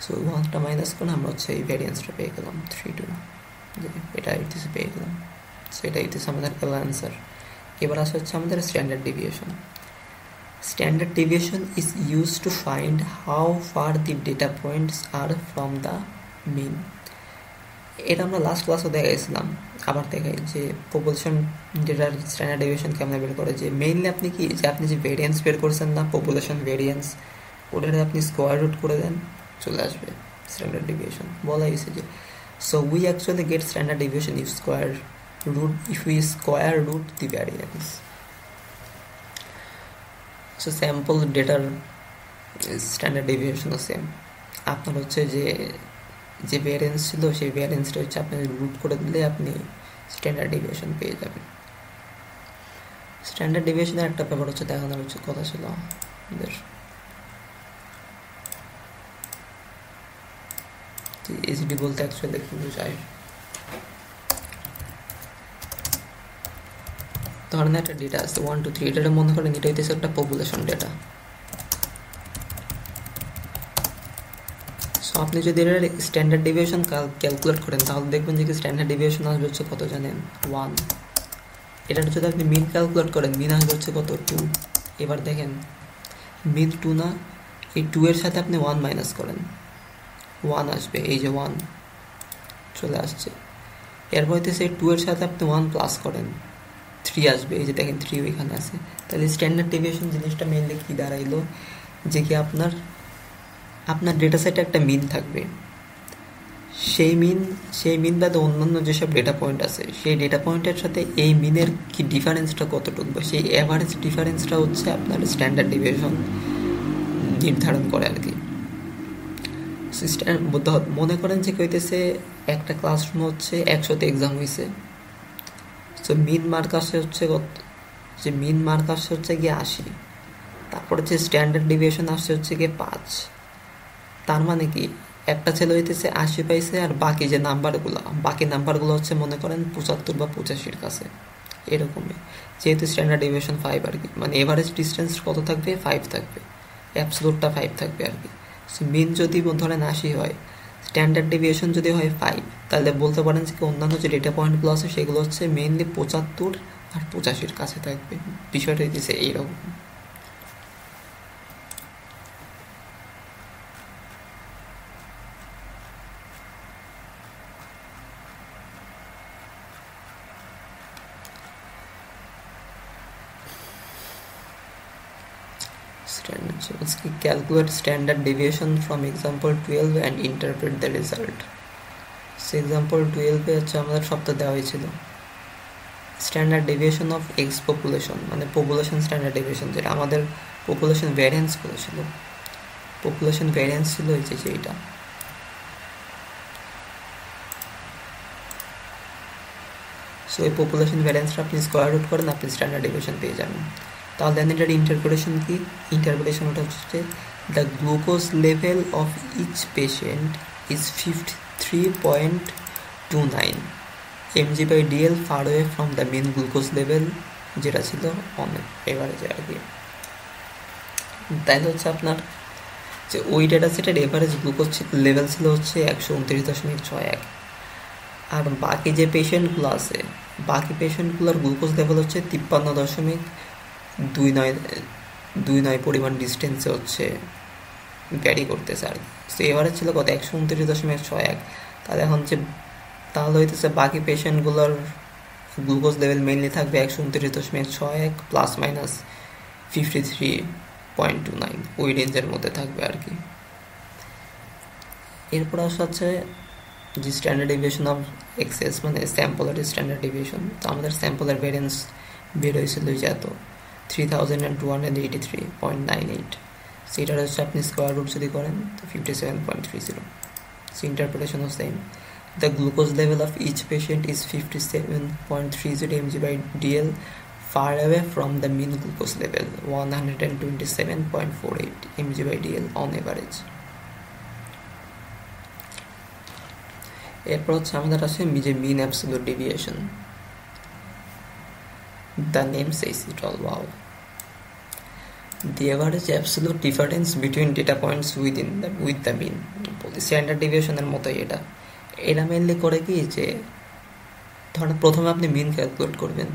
Speaker 1: সো 1টা মাইনাস করে আমরা হচ্ছে এই ভ্যারিয়েন্সটা পেয়ে গেলাম 3.2, যে এটা হইতেছে পেয়ে গেলাম। সো এটা হইতেছে আমাদের অ্যান্সার। এবার আসা হচ্ছে আমাদের standard deviation. Standard deviation is use to find how far the data points are from the mean. এটা আমরা লাস্ট ক্লাসও দেখাইছিলাম, আবার দেখাই যে পপুলেশন ডেটার স্ট্যান্ডার্ড ডিভিয়েশন কেমন বের করে। যে মেইনলি আপনি যে ভেরিয়েন্স বের করছেন না, পপুলেশন ভেরিয়েন্স, ওটারে আপনি স্কোয়ার রুট করে দেন, চলে আসবে স্ট্যান্ডার্ড ডিভিয়েশন। বলা হয়েছে যে so we actually gate standard deviation if we square root the variance. So sample ডেটার স্ট্যান্ডার্ড ডিভিয়েশনও সেম। আপনার হচ্ছে যে ভ্যারিয়েন্স ছিল সেই ভ্যারিয়েন্সটা হচ্ছে আপনি রুট করে দিলে আপনি স্ট্যান্ডার্ড ডিভিয়েশন পেয়ে যাবেন। স্ট্যান্ডার্ড ডিভিয়েশনের একটা ব্যাপার হচ্ছে দেখানোর হচ্ছে কথা ছিল আমাদের, এসডি বলতে অ্যাকচুয়ালি কি বোঝায়। ধরেন একটা ডেটা আছে 1 2 3, এটা মনে করেন এটা হইতেছে একটা পপুলেশন ডেটা। সো আপনি যদি এর স্ট্যান্ডার্ড ডিভিয়েশন ক্যালকুলেট করেন তাহলে দেখবেন যে স্ট্যান্ডার্ড ডিভিয়েশন আসবে হচ্ছে কত জানেন? 1। এটার যদি আপনি মিন ক্যালকুলেট করেন, মিন আসবে হচ্ছে কত? 2। এবার দেখেন মিন 2 না, এই 2 এর সাথে আপনি 1 মাইনাস করেন, 1 আসবে, এই যে 1 চলে আসছে। এরপর হইতেছে 2 এর সাথে আপনি 1 প্লাস করেন, 3 আসবে, এই যে দেখেন 3 ওইখানে আছে। তাহলে স্ট্যান্ডার্ড ডিভিয়েশন জিনিসটা মেইনলি কি দাঁড়াইলো, যে কি আপনার ডেটা সেটে একটা মিন থাকবে, সেই মিন বাদে অন্যান্য যেসব ডেটা পয়েন্ট আছে সেই ডেটা পয়েন্টের সাথে এই মিনের কি ডিফারেন্সটা কতটুকু, সেই অ্যাভারেজ ডিফারেন্সটা হচ্ছে আপনার স্ট্যান্ডার্ড ডিভিয়েশন নির্ধারণ করে আর কি। মনে করেন যে কইতেছে একটা ক্লাসরুমে হচ্ছে 100তে এক্সাম হয়েছে, সো মিন মার্ক আসে হচ্ছে মিন মার্ক আসছে হচ্ছে গিয়ে 80, তারপর হচ্ছে স্ট্যান্ডার্ড ডিভিয়েশন আসছে হচ্ছে গিয়ে 5। তার মানে কি একটা ছেলে হইতেছে 80 পাইছে, আর বাকি নাম্বারগুলো হচ্ছে মনে করেন 75 বা 85-এর কাছে, এরকমই। যেহেতু স্ট্যান্ডার্ড ডিভিয়েশন 5 আর কি, মানে এভারেজ ডিস্টেন্স কত থাকবে? 5 থাকবে, অ্যাবসলুটটা 5 থাকবে আর কি। সো মিন যদি ধরেন 80 হয়, স্ট্যান্ডার্ড ডিভিয়েশন যদি হয় 5, তাহলে বলতে পারেন যে অন্যান্য যে ডেটা পয়েন্টগুলো আছে সেগুলো হচ্ছে মেইনলি 75 আর 85-এর কাছে থাকবে। বিষয়টা হইতেছে এইরকম। Calculate standard deviation from example 12 and interpret the result. So example 12 এ হচ্ছে আমাদের সবটা দেওয়া হয়েছিল standard deviation of x population, মানে পপুলেশন স্ট্যান্ডার্ড ডেভিয়েশন, যেটা আমাদের পপুলেশন ভ্যারিয়েন্স ছিল। পপুলেশন ভ্যারিয়েন্স ছিল এই যে এইটা। সো এই পপুলেশন ভ্যারিয়েন্সটা আপনি স্কোয়ার রুট করেন, আপনি স্ট্যান্ডার্ড ডেভিয়েশন পেয়ে যাবেন। তাহলে এটার ইন্টারপ্রিটেশন কি? ইন্টারপ্রিটেশন ওটা হচ্ছে the glucose level of each patient is 53.29 mg/dl far away from the mean glucose level যেটা ছিল অন এভারেজে আর কি। তাইলে হচ্ছে আপনার যে ওই ডেটা সেটের এভারেজ গ্লুকোজ লেভেল ছিল হচ্ছে 129.61, আর বাকি যে পেশেন্টগুলো আছে বাকি পেশেন্টগুলোর গ্লুকোজ লেভেল হচ্ছে 53.29 পরিমাণ ডিস্টেন্সে হচ্ছে ভ্যারি করতেছে আর কি। তো এভারেজ ছিল কত 129.61। তাহলে এখন যে তাহলে হইতেছে বাকি পেশেন্টগুলোর গ্লুকোজ লেভেল মেইনলি থাকবে 129.61 প্লাস মাইনাস 53.29, ওই রেঞ্জের মধ্যে থাকবে আর কি। এরপর আসা হচ্ছে যে স্ট্যান্ডার্ড ডেভিয়েশন অফ এক্সেস, মানে স্যাম্পলের স্ট্যান্ডার্ড ডেভিয়েশন। তো আমাদের স্যাম্পলের ভ্যারিয়েন্স বের হয়েছিল যে এত 3283.98, সেটার হচ্ছে আপনি স্কোয়ার রুট যদি করেন তো 57.30। সো ইন্টারপ্রিটেশনও same. The glucose level of each patient is 57.30 mg/dl, far away from the mean glucose level 127.48 mg/dl on average. এরপর হচ্ছে আমাদের আছে যে mean absolute deviation. The name says it all. Wow. The average absolute difference between data points with the mean. Standard ডেভিয়েশনের মতোই এটা mainly করে কি যে ধরেন প্রথমে আপনি মিন ক্যালকুলেট করবেন,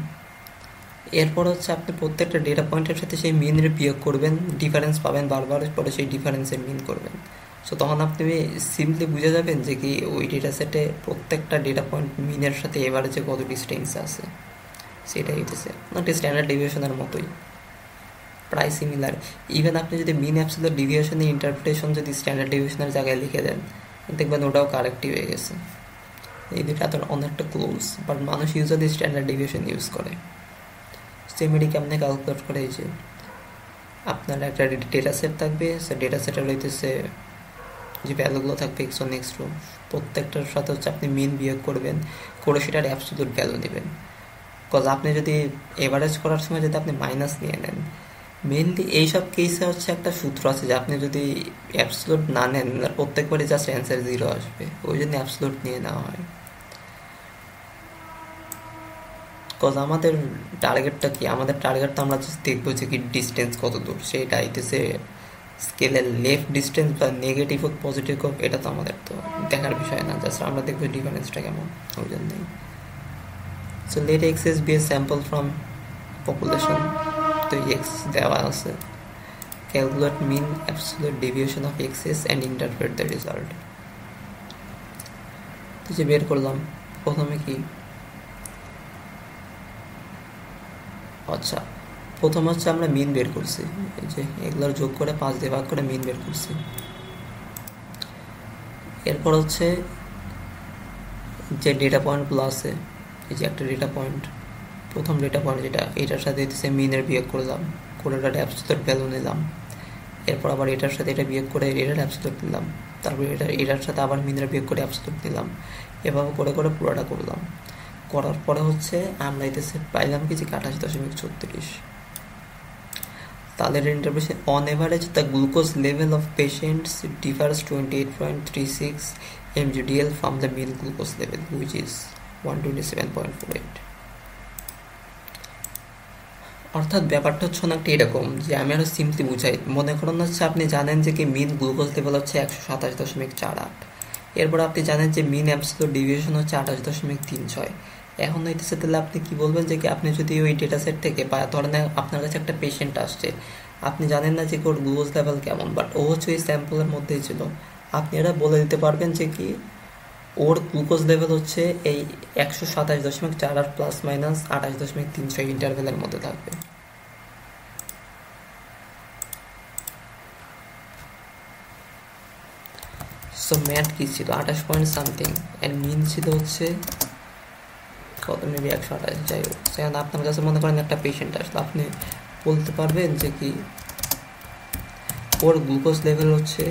Speaker 1: এরপর হচ্ছে আপনি প্রত্যেকটা ডেটা পয়েন্টের সাথে সেই মিনের বিয়োগ করবেন, ডিফারেন্স পাবেন বারবার, পরে সেই ডিফারেন্সের মিন করবেন। সো তখন আপনি সিম্পলি বুঝে যাবেন যে কি ওই ডেটা সেটে প্রত্যেকটা ডেটা পয়েন্ট মিনের সাথে এভারেজে কত ডিস্টেন্স আছে, সেটাই হইতেছে একটা স্ট্যান্ডার্ড ডেভিয়েশনের মতোই, প্রায় সিমিলার। ইভেন আপনি যদি মিন অ্যাবসলিউট ডেভিয়েশনের ইন্টারপ্রিটেশন যদি স্ট্যান্ডার্ড ডেভিয়েশনের জায়গায় লিখে দেন, দেখবেন ওটাও কারেক্টই হয়ে গেছে। এই দুটো তো অনেকটা ক্লোজ, বাট মানুষ ইউজুয়ালি স্ট্যান্ডার্ড ডেভিয়েশন ইউজ করে। সেমিডি কেমনে ক্যালকুলেট করে, এই যে আপনার একটা ডেটা সেট থাকবে, সে ডেটা সেটের হইতেছে যে ভ্যালুগুলো থাকবে x1 x2, প্রত্যেকটার সাথে হচ্ছে আপনি মিন বিয়োগ করবেন, করে সেটার অ্যাবসলিউট ভ্যালু নেবেন। বিকজ আপনি যদি এভারেজ করার সময় যদি আপনি মাইনাস নিয়ে নেন, মেনলি এইসব কেসে হচ্ছে একটা সূত্র আছে যে আপনি যদি অ্যাবসলুট না নেন প্রত্যেকবারই জাস্ট অ্যান্সার 0 আসবে, ওই জন্য অ্যাবসলুট নিয়ে নেওয়া হয়। বিকজ আমাদের টার্গেটটা কি, আমাদের টার্গেটটা আমরা জাস্ট দেখবো যে কি ডিস্টেন্স কত দূর, সেটা আইতেছে স্কেলের লেফট ডিস্টেন্স বা নেগেটিভ হোক পজিটিভ হোক, এটা তো আমাদের তো দেখার বিষয় না, জাস্ট আমরা দেখবো ডিফারেন্সটা কেমন, ওই জন্যই। So let xs be a sample from population, তো এক্স দেওয়া আছে, calculate mean absolute deviation of xs and interpret the result. তো যে বের করলাম প্রথমে কি, আচ্ছা প্রথম হচ্ছে আমরা মিন বের করছি, এই যে এগুলোর যোগ করে 5 দিয়ে ভাগ করে মিন বের করছি। এরপর হচ্ছে যে ডেটা পয়েন্টগুলো আছে, এই যে একটা ডেটা পয়েন্ট, প্রথম ডেটা পয়েন্ট যেটা, এটার সাথে হচ্ছে মিনের বিয়োগ করলাম, করে এটার অ্যাবসলিউট ভ্যালু নিলাম। এরপর আবার এটার সাথে এটা বিয়োগ করে এটার অ্যাবসলিউট নিলাম, তারপর এটার সাথে আবার মিনের বিয়োগ করে অ্যাবসলিউট নিলাম, এভাবে করে করে পুরোটা করলাম। করার পরে হচ্ছে আমরা এটাতে পাইলাম কি যে 28.36। তাহলে interpretation, on average the glucose level of patients differs 28.36 mg/dl from the mean glucose level which is 127.48। অর্থাৎ ব্যাপারটা হচ্ছে অনেকটা এরকম যে আমি আরও সিম্পলি বুঝাই, মনে করুন হচ্ছে আপনি জানেন যে কি মিন গ্লুকোজ লেভেল হচ্ছে 127.48, এরপর আপনি জানেন যে মিন অ্যাবসলিউট ডেভিয়েশন হচ্ছে 28.36। এখন হইতেছে তাহলে আপনি কি বলবেন যে কি আপনি যদি ওই ডেটা সেট থেকে, বা ধরেন আপনার কাছে একটা পেশেন্ট আসছে, আপনি জানেন না যে ওর গ্লুকোজ লেভেল কেমন, বাট ও হচ্ছে ওই স্যাম্পলের মধ্যেই ছিল, আপনি এটা বলে দিতে পারবেন যে কি ওর গ্লুকোজ লেভেল হচ্ছে এই 127.4 আর প্লাস মাইনাস 28.36 ইন্টারভেলের মধ্যে থাকবে। সো ম্যাথ কি ছিল 28 পয়েন্ট সামথিং, এর মিন ছিল হচ্ছে কত, মেবি 128, যাই হোক। সেখানে আপনার কাছে মনে করেন একটা পেশেন্ট আসলে, আপনি বলতে পারবেন যে কি ওর গ্লুকোজ লেভেল হচ্ছে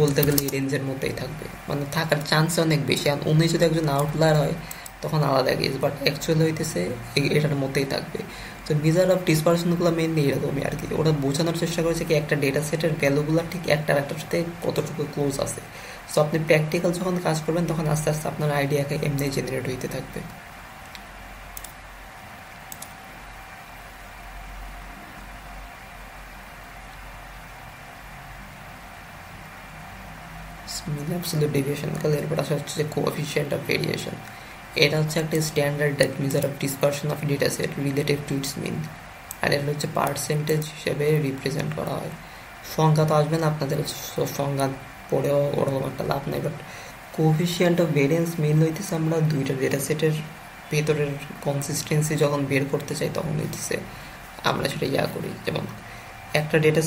Speaker 1: বলতে গেলে এই রেঞ্জের মধ্যেই থাকবে, মানে থাকার চান্স অনেক বেশি। আর উনি যদি একজন আউটলায়ার হয় তখন আলাদা কেস, বাট অ্যাকচুয়ালি হইতেছে এটার মধ্যেই থাকবে। তো মেজার অফ ডিসপারশনগুলো মেনলি এরকমই আর কি, ওরা বোঝানোর চেষ্টা করেছে কি একটা ডেটা সেটের ভ্যালুগুলো ঠিক একটার একটার সাথে কতটুকু ক্লোজ আছে। সো আপনি প্র্যাকটিক্যাল যখন কাজ করবেন তখন আস্তে আস্তে আপনার আইডিয়াকে এমনি জেনারেট হইতে থাকবে। মিন অ্যাবসলিউট ডেভিয়েশন তাহলে এরপর আসা হচ্ছে যে কোএফিসিয়েন্ট অফ ভেরিয়েশন। এটা হচ্ছে একটা standard measure of dispersion of data set relative to its mean, আর এটা হচ্ছে পার্সেন্টেজ হিসেবে রিপ্রেজেন্ট করা হয়। সংখ্যা তো আসবে না, আপনাদের সংখ্যা পড়েও ওরকম একটা লাভ নেই, বাট কোএফিসিয়েন্ট অফ ভেরিয়েন্স মেন হইতেছে আমরা দুইটা ডেটা সেটের ভেতরের কনসিস্টেন্সি যখন বের করতে চাই তখন হইতেছে আমরা সেটা করি। যেমন একটা ডেটা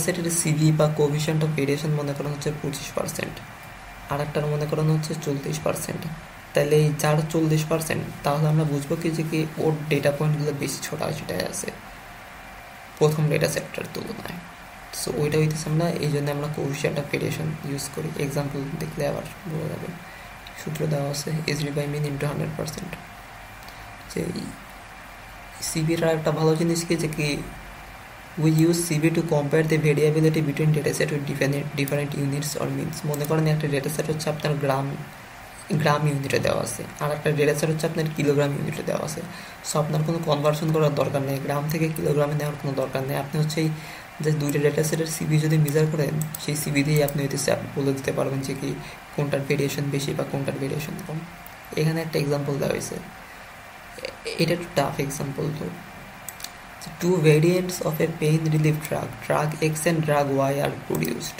Speaker 1: সেটের সিভি বা কোএফিসিয়েন্ট অফ ভেরিয়েশন মনে করেন হচ্ছে 25%, আর একটার মনে করেন হচ্ছে 40%। তাহলে এই যার 40%, তাহলে আমরা বুঝবো কি যে কি ওর ডেটা পয়েন্টগুলো বেশি ছোটাছুটায় আছে প্রথম ডেটা সেটটার তুলনায়। সো ওইটা হইতেছে আমরা এই জন্য আমরা কোএফিসিয়েন্ট অফ ভেরিয়েশন ইউজ করি। এক্সাম্পল দেখলে আবার বোঝা যাবে। সূত্র দেওয়া আছে এসডি বাই মিন ইন্টু 100%। যে সিভির আর একটা ভালো জিনিস কি যে কি we use CV to compare the variability between dataset with different units or means। মনে করেন একটা ডেটাসেট হচ্ছে আপনার গ্রাম ইউনিটে দেওয়া আছে, আর একটা ডেটাসেট হচ্ছে আপনার কিলোগ্রাম ইউনিটে দেওয়া আছে। সো আপনার কোনো কনভার্সন করার দরকার নেই, গ্রাম থেকে কিলোগ্রামে নেওয়ার কোনো দরকার নেই। আপনি হচ্ছে এই যে দুইটা ডেটাসেটের সিভি যদি মেজার করেন, সেই সিভি দিয়েই আপনি হইতেছে বলে দিতে পারবেন যে কি কোনটার ভেরিয়েশন বেশি বা কোনটার ভেরিয়েশন কম। এখানে একটা এক্সাম্পল দেওয়া হয়েছে, এটা একটু টাফ এক্সাম্পল। তো two variants of a pain relief drug, drug X and drug Y, are produced.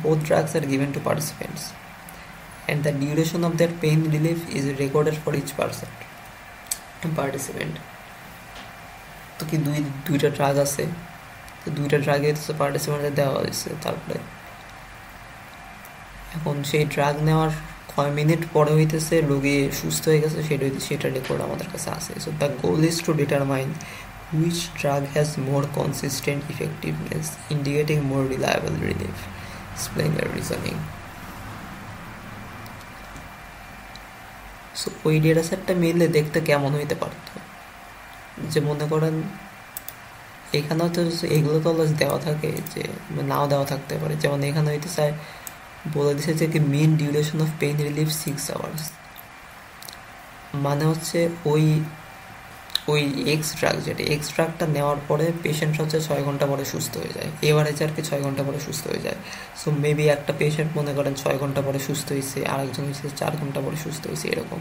Speaker 1: Both drugs are given to participants, and the duration of their pain relief is recorded for each participant. তো কি দুইটা drug আছে, তো দুইটা ড্রাগে পার্টিসিপেন্টদের দেওয়া হয়েছে। তারপরে এখন সেই ড্রাগ নেওয়ার কয় মিনিট পরে হইতেছে রোগী সুস্থ হয়ে গেছে, সেটা রেকর্ড আমাদের কাছে আছে। So the goal is to determine which drug has more consistent effectiveness, indicating more reliable relief. Explain the reasoning. So ওই ডেটা সেটটা মিললে দেখতে কেমন হইতে পারত, যে মনে করেন এখানেও তো এগুলো তো দেওয়া থাকে, যে নাও দেওয়া থাকতে পারে। যেমন এখানে হইতে চায় বলে দিছে যে কি mean duration of pain relief 6 hours, মানে হচ্ছে ওই এক্স ড্রাগটা নেওয়ার পরে পেশেন্ট হচ্ছে 6 ঘন্টা পরে সুস্থ হয়ে যায়, এভারেজ আর কি 6 ঘন্টা পরে সুস্থ হয়ে যায়। সো মেবি একটা পেশেন্ট মনে করেন 6 ঘন্টা পরে সুস্থ হয়েছে, আরেকজন হয়েছে 4 ঘন্টা পরে সুস্থ হয়েছে, এরকম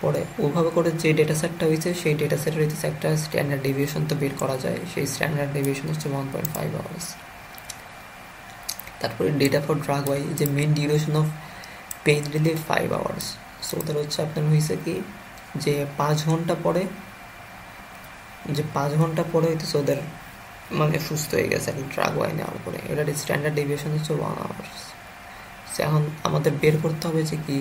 Speaker 1: পরে ওইভাবে করে যে ডেটা সেটটা হয়েছে সেই ডেটা সেটের হইতেছে একটা স্ট্যান্ডার্ড ডেভিয়েশন তো বের করা যায়। সেই স্ট্যান্ডার্ড ডেভিয়েশন হচ্ছে 1.5 hours। তারপরে ডেটা ফর ড্রাগ ওয়াই, যে mean duration of pain relief 5 hours। So ওদের হচ্ছে আপনার হয়েছে কি যে 5 ঘন্টা পরে হইতেছে ওদের মানে সুস্থ হয়ে গেছে ড্রাগ ওয়াই নেওয়ার পরে। এটার স্ট্যান্ডার্ড ডেভিয়েশন হচ্ছে 1 hour। এখন আমাদের বের করতে হবে যে কি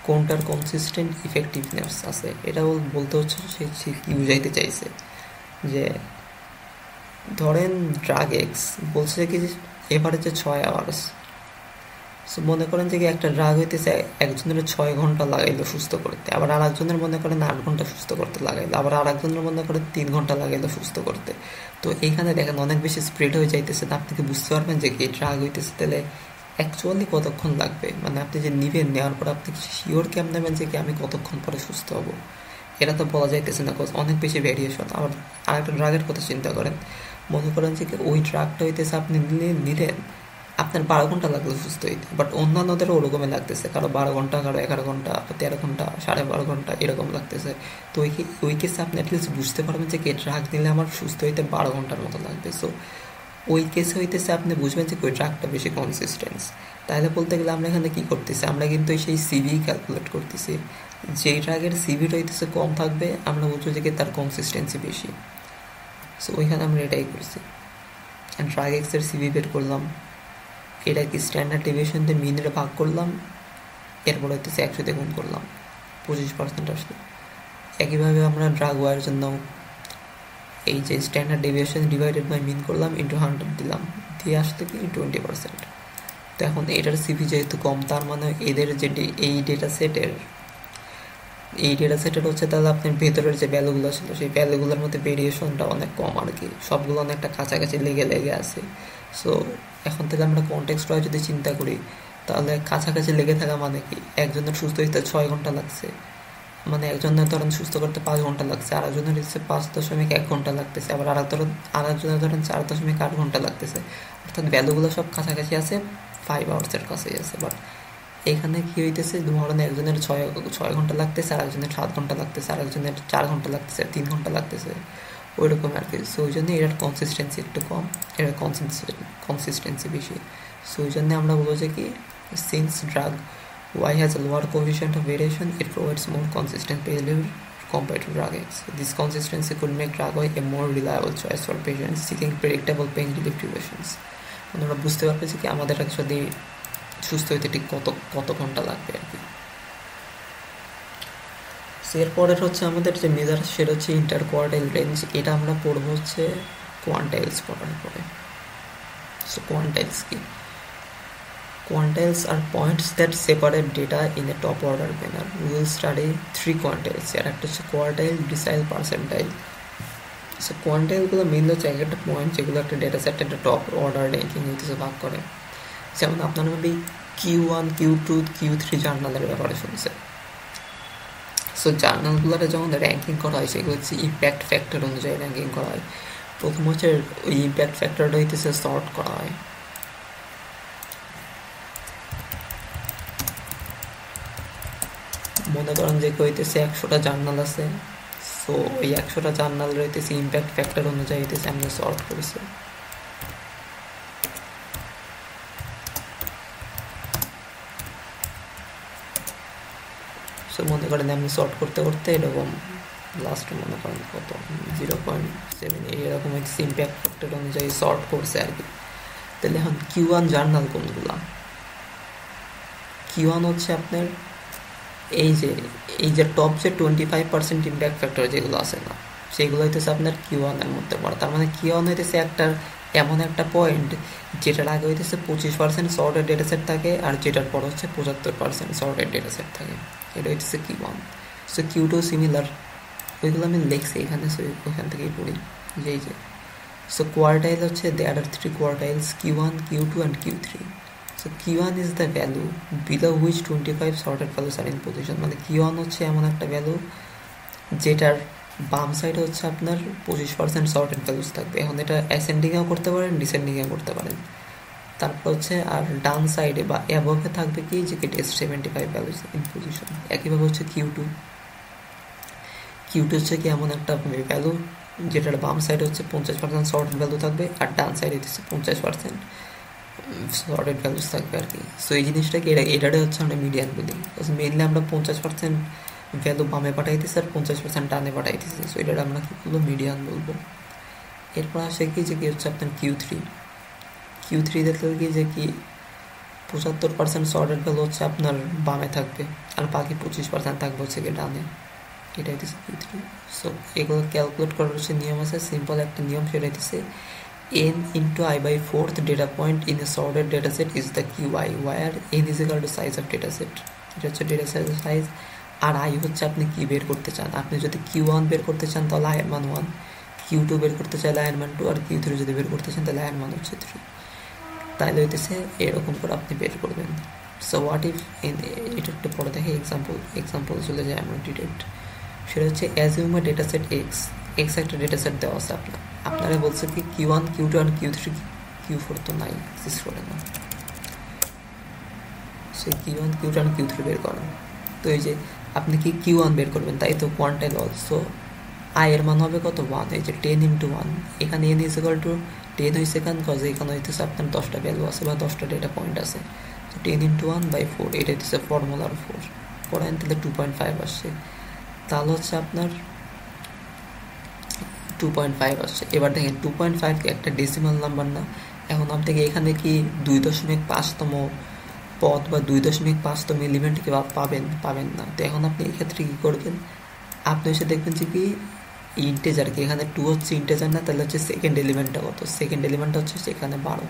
Speaker 1: কোনটার কনসিস্টেন্ট ইফেক্টিভনেস আছে। এটা বলতে হচ্ছে সে কি বুঝাইতে চাইছে, যে ধরেন ড্রাগ এক্স বলছে কি এভারেজে 6 hours। সো মনে করেন যে একটা ড্রাগ হইতেছে একজনের 6 ঘন্টা লাগাইলো সুস্থ করতে, আবার আর একজনের মনে করেন 8 ঘন্টা সুস্থ করতে লাগাইলো, আবার আর একজনের মনে করেন 3 ঘন্টা লাগাইলো সুস্থ করতে। তো এইখানে দেখেন অনেক বেশি স্প্রেড হয়ে যাইতেছে। আপনি কি বুঝতে পারবেন যে কি ড্রাগ হইতেছে তাহলে অ্যাকচুয়ালি কতক্ষণ লাগবে, মানে আপনি যে নিবেন, নেওয়ার পর আপনি শিওর কেমন নেবেন যে কি আমি কতক্ষণ পরে সুস্থ হব, এটা তো বলা যাইতেছে না, অনেক বেশি ভ্যারিয়েশন। আবার আরেকটা ড্রাগের কথা চিন্তা করেন, মনে করেন যে কি ওই ড্রাগটা হইতেছে আপনি নিলেন, আপনার 12 ঘন্টা লাগলো সুস্থ হইতে, বাট অন্যান্যদেরও ওরকমই লাগতেছে, কারো 12 ঘন্টা, কারো 11 ঘন্টা, 13 ঘন্টা, 12.5 ঘন্টা এরকম লাগতেছে। তো ওই কেসে আপনি অ্যাটলিস্ট বুঝতে পারবেন যে ড্রাগ নিলে আমার সুস্থ হইতে 12 ঘন্টার মতো লাগবে। সো ওই কেসে হইতেছে আপনি বুঝবেন যে ওই ড্রাগটা বেশি কনসিস্টেন্স। তাহলে বলতে গেলে আমরা এখানে কী করতেছি, আমরা কিন্তু সেই সিভি ক্যালকুলেট করতেছি। যেই ড্রাগের সিভিটা হইতেছে কম থাকবে আমরা বুঝবো যে তার কনসিস্টেন্সি বেশি। সো ওইখানে আমরা এটাই করছি। ড্রাগ এক্সের সিভি বের করলাম, এটাকে স্ট্যান্ডার্ড ডেভিয়েশন দিয়ে মিনিটে ভাগ করলাম, এরপর হইতেছে 100 দিয়ে গুণ করলাম, 25% আসলো। একইভাবে আমরা ড্রাগ ওয়াইয়ের জন্য এই যে standard deviation divided by mean করলাম, ইন্টু 100 দিলাম, দিয়ে আসতে কি 20%। তো এখন এটার সিভি যেহেতু কম, তার মানে এদের যে এই ডেটা সেটের হচ্ছে তাহলে আপনার ভেতরের যে ভ্যালুগুলো ছিল সেই ভ্যালুগুলোর মধ্যে ভেরিয়েশনটা অনেক কম আর কি, সবগুলো অনেকটা কাছাকাছি লেগে আছে। সো এখন থেকে আমরা কনটেক্সট ওয়াইজ যদি চিন্তা করি, তাহলে কাছাকাছি লেগে থাকা মানে কি একজনের সুস্থ হইতে 6 ঘন্টা লাগছে, মানে একজনের ধরেন সুস্থ করতে 5 ঘন্টা লাগছে, আরেকজনের হচ্ছে 5.1 ঘন্টা লাগতেছে, আবার আরেকজনের ধরেন 4.8 ঘন্টা লাগতেছে। অর্থাৎ ভ্যালুগুলো সব কাছাকাছি আছে, 5 আওয়ার্সের কাছেই আছে। বাট এখানে কি হইতেছে, ধরেন একজনের 6 ঘন্টা লাগতেছে, আরেকজনের 7 ঘন্টা লাগতেছে, আরেকজনের 4 ঘন্টা লাগতেছে, 3 ঘন্টা লাগতেছে, ওই রকম আর কি। সো ওই জন্য এটার কনসিস্টেন্সি একটু কম, এটার কনসিস্টেন্সি বেশি। সো ওই জন্য আমরা বলবো যে কি, since drug Y has a lower coefficient of variation, it provides more consistent behavior compared to drug X. This consistency could make drug Y a more reliable choice for patients seeking predictable pain relief durations. আমরা বুঝতে পারছি কি আমাদের actually সুস্থ হইতে ঠিক কত ঘন্টা লাগবে আর কি। এরপরের হচ্ছে আমাদের যে মেজার, সেটা হচ্ছে ইন্টার কোয়ার্টাইল রেঞ্জ। এটা আমরা পড়বো হচ্ছে কোয়ান্টাইলস পড়ার পরে। সো কোয়ান্টাইলস কি? Quantiles are points that separate data in a top order manner. We will study 3 quantiles. আর একটা হচ্ছে কোয়ার্টাইল, ডিসাইল, পার্সেন্টাইল। সো কোয়ান্টাইলগুলো মেইনলি হচ্ছে একটা পয়েন্ট যেগুলো একটা ডেটা সেট একটা টপ অর্ডার র্যাঙ্কিং হইতেছে ভাগ করে। যেমন আপনার মধ্যে Q1, Q2, Q3 জার্নালের ব্যাপারে শুনছে। সো জার্নালগুলোতে যখন র্যাঙ্কিং করা হয় সেগুলো হচ্ছে ইম্প্যাক্ট ফ্যাক্টর অনুযায়ী র্যাঙ্কিং করা হয়। প্রথম হচ্ছে ওই ইম্প্যাক্ট ফ্যাক্টরটা হইতেছে সর্ট করা হয়। মনে করেন যে হইতেছে 100টা জার্নাল আছে, সো ওই 100টা জার্নাল রইতেছে ইম্প্যাক্ট ফ্যাক্টর অনুযায়ী হইতেছে আমরা সর্ট করেছি। সো মনে করেন আমি সর্ট করতে করতে এরকম লাস্ট মনে করেন কত 0.7 এরকম হচ্ছে ইম্প্যাক্ট ফ্যাক্টর অনুযায়ী সর্ট করছে আর কি। তাহলে এখন Q1 জার্নাল কোনগুলা? Q1 হচ্ছে আপনার এই যে টপ যে 25% ইম্প্যাক্ট ফ্যাক্টর যেগুলো আছে না, সেগুলো হইতেছে আপনার Q1 এর মধ্যে পড়ে। তার মানে Q1 হইতেছে এমন একটা পয়েন্ট যেটার আগে হইতেছে 25% সর্টেড ডেটা সেট থাকে, আর যেটার পর হচ্ছে 75% সর্টেড ডেটা সেট থাকে। এটা হইতেছে Q1। সো Q2 সিমিলার, ওইগুলো আমি লিখছি এখানে, সো ওইখান থেকেই পড়ি যে সো কোয়ার্টাইল হচ্ছে দেয়ার আর 3 কোয়ার্টাইলস, Q1, Q2 and Q3. So Q1 is the value below which 25 sorted values are in position. মানে Q1 হচ্ছে এমন একটা ভ্যালু যেটার বাম সাইডে হচ্ছে আপনার 25% সর্টেড ভ্যালুস থাকবে। এখন এটা অ্যাসেন্ডিংও করতে পারেন, ডিসেন্ডিংও করতে পারেন। তারপর হচ্ছে আর ডান সাইডে বা অ্যাবভে থাকবে কি, যে it is 75 values in position. একইভাবে হচ্ছে Q2 হচ্ছে কি এমন একটা ভ্যালু যেটার বাম সাইডে হচ্ছে 50% সর্টেড ভ্যালু থাকবে, আর ডান সাইডে হচ্ছে 50% সর্টেড ভ্যালুস থাকবে আর কি। সো এই জিনিসটাকে এটারে হচ্ছে আমরা মিডিয়ান বলি। মেইনলি আমরা 50% ভ্যালু বামে পাঠাইতেছি আর 50% ডানে পাঠাইতেছি, সো এটা আমরা কি বলবো, মিডিয়ান বলবো। এরপর আসে কি যে কি হচ্ছে আপনার Q3 দেখলে কি যে কি 75% সর্টেড ভ্যালু হচ্ছে আপনার বামে থাকবে, আর বাকি 25% থাকবে হচ্ছে কি ডানে। এটা হইতেছে Q3। সো এগুলো ক্যালকুলেট করার হচ্ছে নিয়ম আছে, সিম্পল একটা নিয়ম, সেটা হইতেছে n into I by 4th data point in a sorted dataset is the QI, where n is equal to size of dataset. এটা হচ্ছে ডেটা সেটের সাইজ, আর I হচ্ছে আপনি কি বের করতে চান। আপনি যদি Q1 বের করতে চান তাহলে I এর মান 1, Q2 বের করতে চাইলে I এর মান 2, আর Q3 যদি বের করতে চান তাহলে I এর মান হচ্ছে 3। তাইলে হইতেছে এরকম করে আপনি বের করবেন। সো হোয়াট ইফ, এটা একটু পরে দেখে এক্সাম্পল চলে যায় আমরা ডিরেক্ট। সেটা হচ্ছে অ্যাজিউম এ ডেটা সেট এক্স একটা ডেটা সেট দেওয়া আছে আপনারা বলছে কি Q1, Q2 and Q3, Q4 তো নাই, এক্সিস্ট করে না। So Q1, Q2 and Q3 বের করেন। তো এই যে আপনি কি Q1 বের করবেন, তাই তো কোয়ান্টাইল অলসো I এর মান হবে কত, 1। এই যে 10 into 1, এখানে n is equal to 10 হয়েছে কেন, কজ এখানে হইতেছে আপনার 10টা ভ্যালু আছে বা 10টা ডেটা পয়েন্ট আছে। তো 10 into 1 by 4, এটা হচ্ছে ফর্মুলার 4 পড়েন, তাহলে 2.5 আসছে। তাহলে হচ্ছে আপনার 2.5 আসছে। এবার দেখেন 2.5 কি একটা ডেসিমাল নাম্বার না? এখন আপনাকে এখানে কি 2.5তম পদ বা 2.5তম এলিমেন্টকে পাবেন না। তো এখন আপনি এক্ষেত্রে কি করবেন, আপনি এসে দেখবেন যে কি ইন্টেজার, কি এখানে 2 হচ্ছে ইন্টেজার না, তাহলে হচ্ছে সেকেন্ড এলিমেন্টটা কত, সেকেন্ড এলিমেন্টটা হচ্ছে এখানে 12,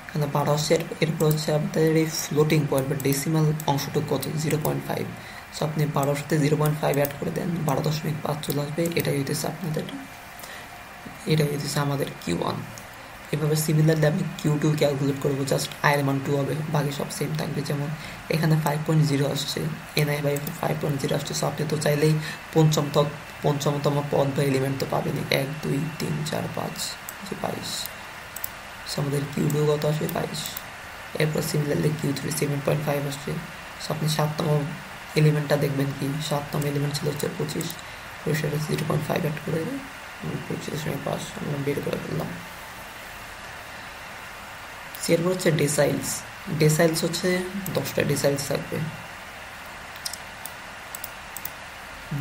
Speaker 1: এখানে 12 হচ্ছে। এরপর হচ্ছে আপনাদের এই ফ্লোটিং পয়েন্ট বা ডেসিমাল অংশটুকু কত, 0.5। সো আপনি 12 সাথে 0.5 অ্যাড করে দেন, 12.5 চলে আসবে। এটাই হইতেছে আমাদের Q1। এভাবে সিমিলারলি আমি Q2 ক্যালকুলেট করবো, জাস্ট আয়ের মান 2 হবে, বাকি সব সেম থাকবে। যেমন এখানে 5.0 আসছে, NI/5.0 আসছে। সো আপনি তো চাইলেই পঞ্চমতম পদ বা এলিমেন্ট তো পাবেনই, 1 2 3 4 5 22। সো আমাদের Q2 কত আসবে 22। এরপর সিমিলারলি Q3 7.5 আসছে। সো আপনি 7তম এলিমেন্টটা দেখবেন কি, 7তম এলিমেন্ট ছিল হচ্ছে 25, তো সেটা 0.5 অ্যাড করে 25.5 আমরা বের করে ফেললাম। এরপর হচ্ছে ডেসাইলস। ডেসাইলস হচ্ছে 10টা ডেসাইলস থাকবে।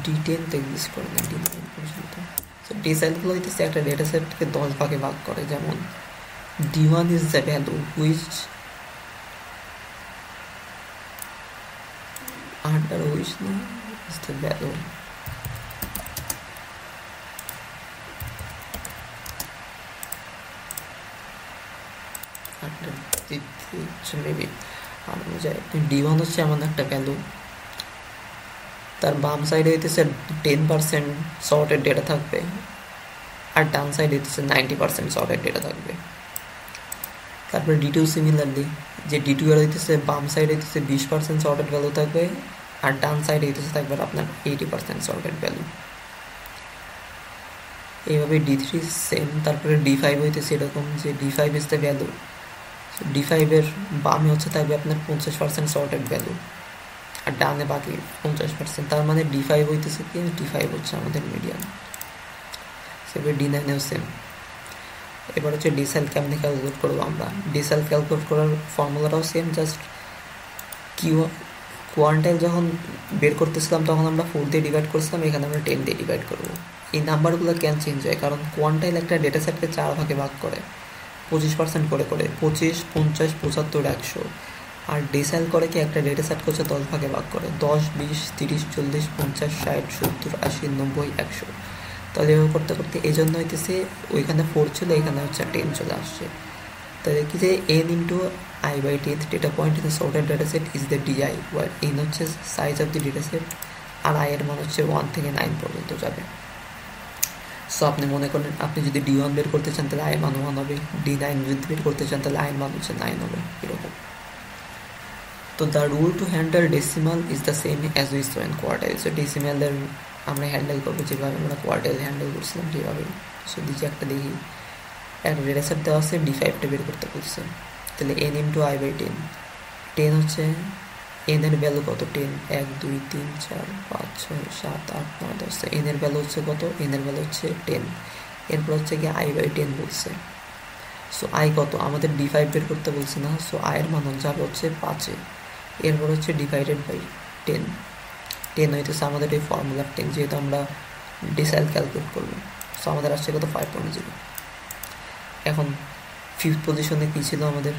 Speaker 1: D10 তে এক্সিস্ট করে না, D9 পর্যন্ত। সো ডেসাইলগুলো হইতেছে একটা ডেটা সেটকে 10 ভাগে ভাগ করে। যেমন D1 is the value which under which is the value under maybe অনুযায়ী D1 হচ্ছে এমন একটা ভ্যালু, তার বাম সাইডে হইতেছে 10% সর্টেড ডেটা থাকবে, আর ডান সাইডে হইতেছে 90% সর্টেড ডেটা থাকবে। তারপরে D2 সিমিলারলি, যে D2 এর হইতেছে বাম সাইডে হইতেছে 20% সর্টেড ভ্যালু থাকবে, আর ডান সাইডে হইতেছে থাকবে আপনার 80% সর্টেড ভ্যালু। এইভাবে D3 সেম। তারপরে D5 হইতেছে এরকম যে D5 is the value, D5 এর বামে হচ্ছে থাকবে আপনার 50% সর্টেড ভ্যালু, আর ডানে বাকি 50%। তার মানে D5 হইতেছে কি, D5 হচ্ছে আমাদের মিডিয়ান। সেভাবে D9এও সেম। এবার হচ্ছে ডিসেল কেমনি ক্যালকুলেট করবো আমরা। ডিসেল ক্যালকুলেট করার ফর্মুলাটাও সেম, জাস্ট কোয়ান্টাইল যখন বের করতেছিলাম তখন আমরা 4 দিয়ে ডিভাইড করছিলাম, এখানে আমরা 10 দিয়ে ডিভাইড করবো। এই নাম্বারগুলো কেন চেঞ্জ হয়, কারণ কোয়ান্টাইল একটা ডেটা সেটকে 4 ভাগে ভাগ করে 25% করে 25, 50, 75, 100। আর ডিসেল করে কি একটা ডেটা সেটকে হচ্ছে 10 ভাগে ভাগ করে, 10, 20, 30, 40, 50, 60, 70, 80, 90, 100। তাহলে এভাবে করতে করতে এই জন্য হইতেছে ওইখানে 4 ছিল, এখানে হচ্ছে 10 চলে আসছে। তাহলে কি যে n into i/10th data point in the sorted data set is the di, where n হচ্ছে size of the data set, আর i এর মান হচ্ছে 1 থেকে 9 পর্যন্ত যাবে। সো আপনি মনে করেন আপনি যদি D1 বের করতে চান তাহলে i এর মান 1 হবে, D9 যদি বের করতে চান তাহলে i এর মান হচ্ছে 9 হবে, এরকম। তো the rule to handle decimal is the same as we saw in quartile. So ডেসিমালের আমরা হ্যান্ডেল করবো যেভাবে আমরা কোয়ার্টাইল হ্যান্ডেল করছিলাম যেভাবে। সো দিকে একটা দেখি, একটা ডেটা সেট দেওয়া আছে, D5টা বের করতে বলছে। তাহলে n into i/10, 10 হচ্ছে n এর ভ্যালু কত, 10, 1 2 3 4 5 6 7 8 9 10। n এর ভ্যালু হচ্ছে কত, n এর ভ্যালু হচ্ছে 10। এরপর হচ্ছে কি i/10 বলছে। সো i কত, আমাদের D5 বের করতে বলছে না, সো i এর মান যাবে হচ্ছে 5-এ। এরপর হচ্ছে ডিভাইডেড বাই 10, 10 হইতেছে আমাদের এই ফর্মুলার 10, যেহেতু আমরা ডিসাইল ক্যালকুলেট করবো। সো আমাদের আসছে কত, 5.0। এখন 5th পজিশনে কি ছিল আমাদের,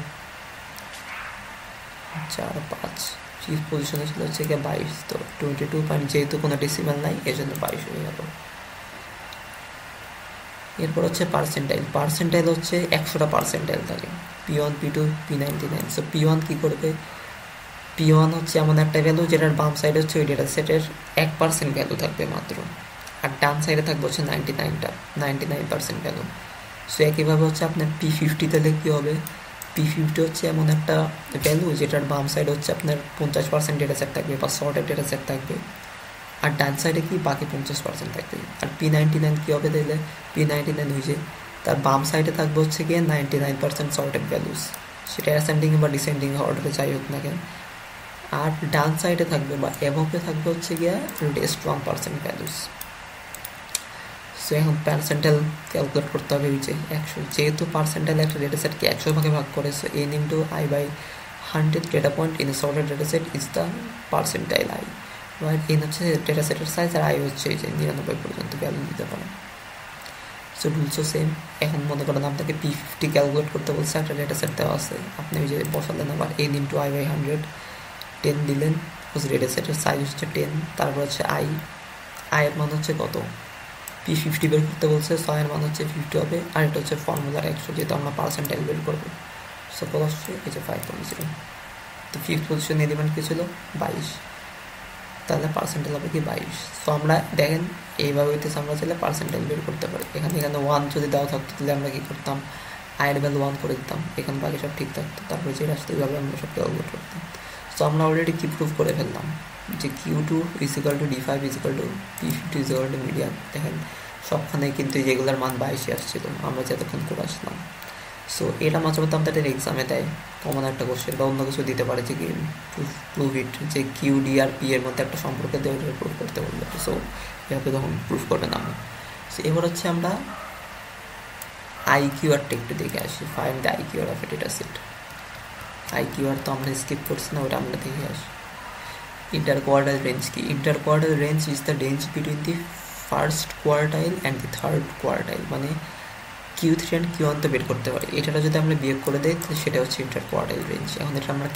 Speaker 1: 4 5, 5th পজিশনে ছিল হচ্ছে কি 22। তো 22 যেহেতু কোনো ডেসিমাল নাই এই জন্য 22 হয়ে গেল। এরপর হচ্ছে পার্সেন্টাইল। পার্সেন্টাইল হচ্ছে 100টা পার্সেন্টাইল থাকে, P1 P2 P99। So P1 কি করবে, P1 হচ্ছে এমন একটা ভ্যালু যেটার বাম সাইডে হচ্ছে ওই ডেটা সেটের 1% ভ্যালু থাকবে মাত্র, আর ডান সাইডে থাকবে হচ্ছে 99% ভ্যালু। সো একইভাবে হচ্ছে আপনার P50 তাহলে কী হবে, P50 হচ্ছে এমন একটা ভ্যালু যেটার বাম সাইডে হচ্ছে আপনার 50% ডেটা সেট থাকবে বা শর্টের ডেটা সেট থাকবে, আর ডান সাইডে কি বাকি 50% থাকবে। আর P99 কী হবে তাহলে, P99 হয়ে যে তার বাম সাইডে থাকবে হচ্ছে গিয়ে 99% শর্টেড ভ্যালুস, সেটা অ্যাসেন্ডিং বা ডিসেন্ডিং অর্ডারে যাই হোক না কেন। আর ডান সাইডে থাকবে বা অ্যাবভে থাকবে হচ্ছে গিয়া রেস্ট 1% ভ্যালুস। সো এখন পার্সেন্টাইল ক্যালকুলেট করতে হবে ওই যে 100, যেহেতু পার্সেন্টাইল একটা ডেটা সেটকে 100 ভাগে ভাগ করে, so n into i/100 data point in a sorted data set is the percentile i, right. n হচ্ছে ডেটা সেটের সাইজ, আর i হচ্ছে এই যে 99 পর্যন্ত ভ্যালু দিতে পারে। সো রুলসও সেম। এখন মনে করেন আপনাকে P50 ক্যালকুলেট করতে বলছে, একটা ডেটা সেট দেওয়া আছে, আপনি ওই যে বসালেন আবার n into i/100, 10 দিলেন, ডেটা সেটের সাইজ হচ্ছে 10, তারপর হচ্ছে i এর মান হচ্ছে কত, P50 বের করতে বলছে, 6 এর মান হচ্ছে 50 হবে, আর এটা হচ্ছে ফর্মুলার 100, যেহেতু আমরা পার্সেন্টাইল বের করবো। সো কত আসছে, এই যে 5.0। তো 5th পজিশন এলিমেন্ট কী ছিল, 22, তাহলে পার্সেন্টাইল হবে কি 22। সো আমরা দেখেন এইভাবে হইতেছে, আমরা চাইলে পার্সেন্টাইল বের করতে পারি। এখানে 1 যদি দেওয়া থাকতো তাহলে আমরা কী করতাম, আয়ের ভ্যালু 1 করে দিতাম, এখানে বাকি সব ঠিক থাকতো, তারপরে যেটা আসতো এইভাবে আমরা সব ক্যালকুলেট করতাম। সো আমরা অলরেডি কি প্রুভ করে ফেললাম যে Q2 is equal two D5 is equal two P50 is equal to median. দেখেন সবখানে কিন্তু যেগুলোর মান 22 আসছিল আমরা যতক্ষণ করে আসলাম। সো এটা মাঝে মধ্যে আমাদের এক্সামে দেয় কমন একটা কোশ্চেন, বা অন্য কিছু দিতে পারে যে কি প্রুভ ইট, যে QD আর P এর মধ্যে একটা সম্পর্ক দিয়ে ওইটা প্রুভ করতে বলবে। সো এভাবে তখন প্রুভ করবে না। সো এবার হচ্ছে আমরা IQRটা একটু দেখে আসি, find the IQR of A data set. IQR তো আমরা স্কিপ করছি না, ওটা আমরা দেখে আসি। Interquartile range কি? Interquartile range is the range between the first quartile and the third quartile, মানে Q3 and Q1 তো বের করতে পারি, এটা যদি আমরা বিয়োগ করে দিই তাহলে সেটা হচ্ছে ইন্টারকোয়ার্টাইল রেঞ্জ। এখন এটা আমরা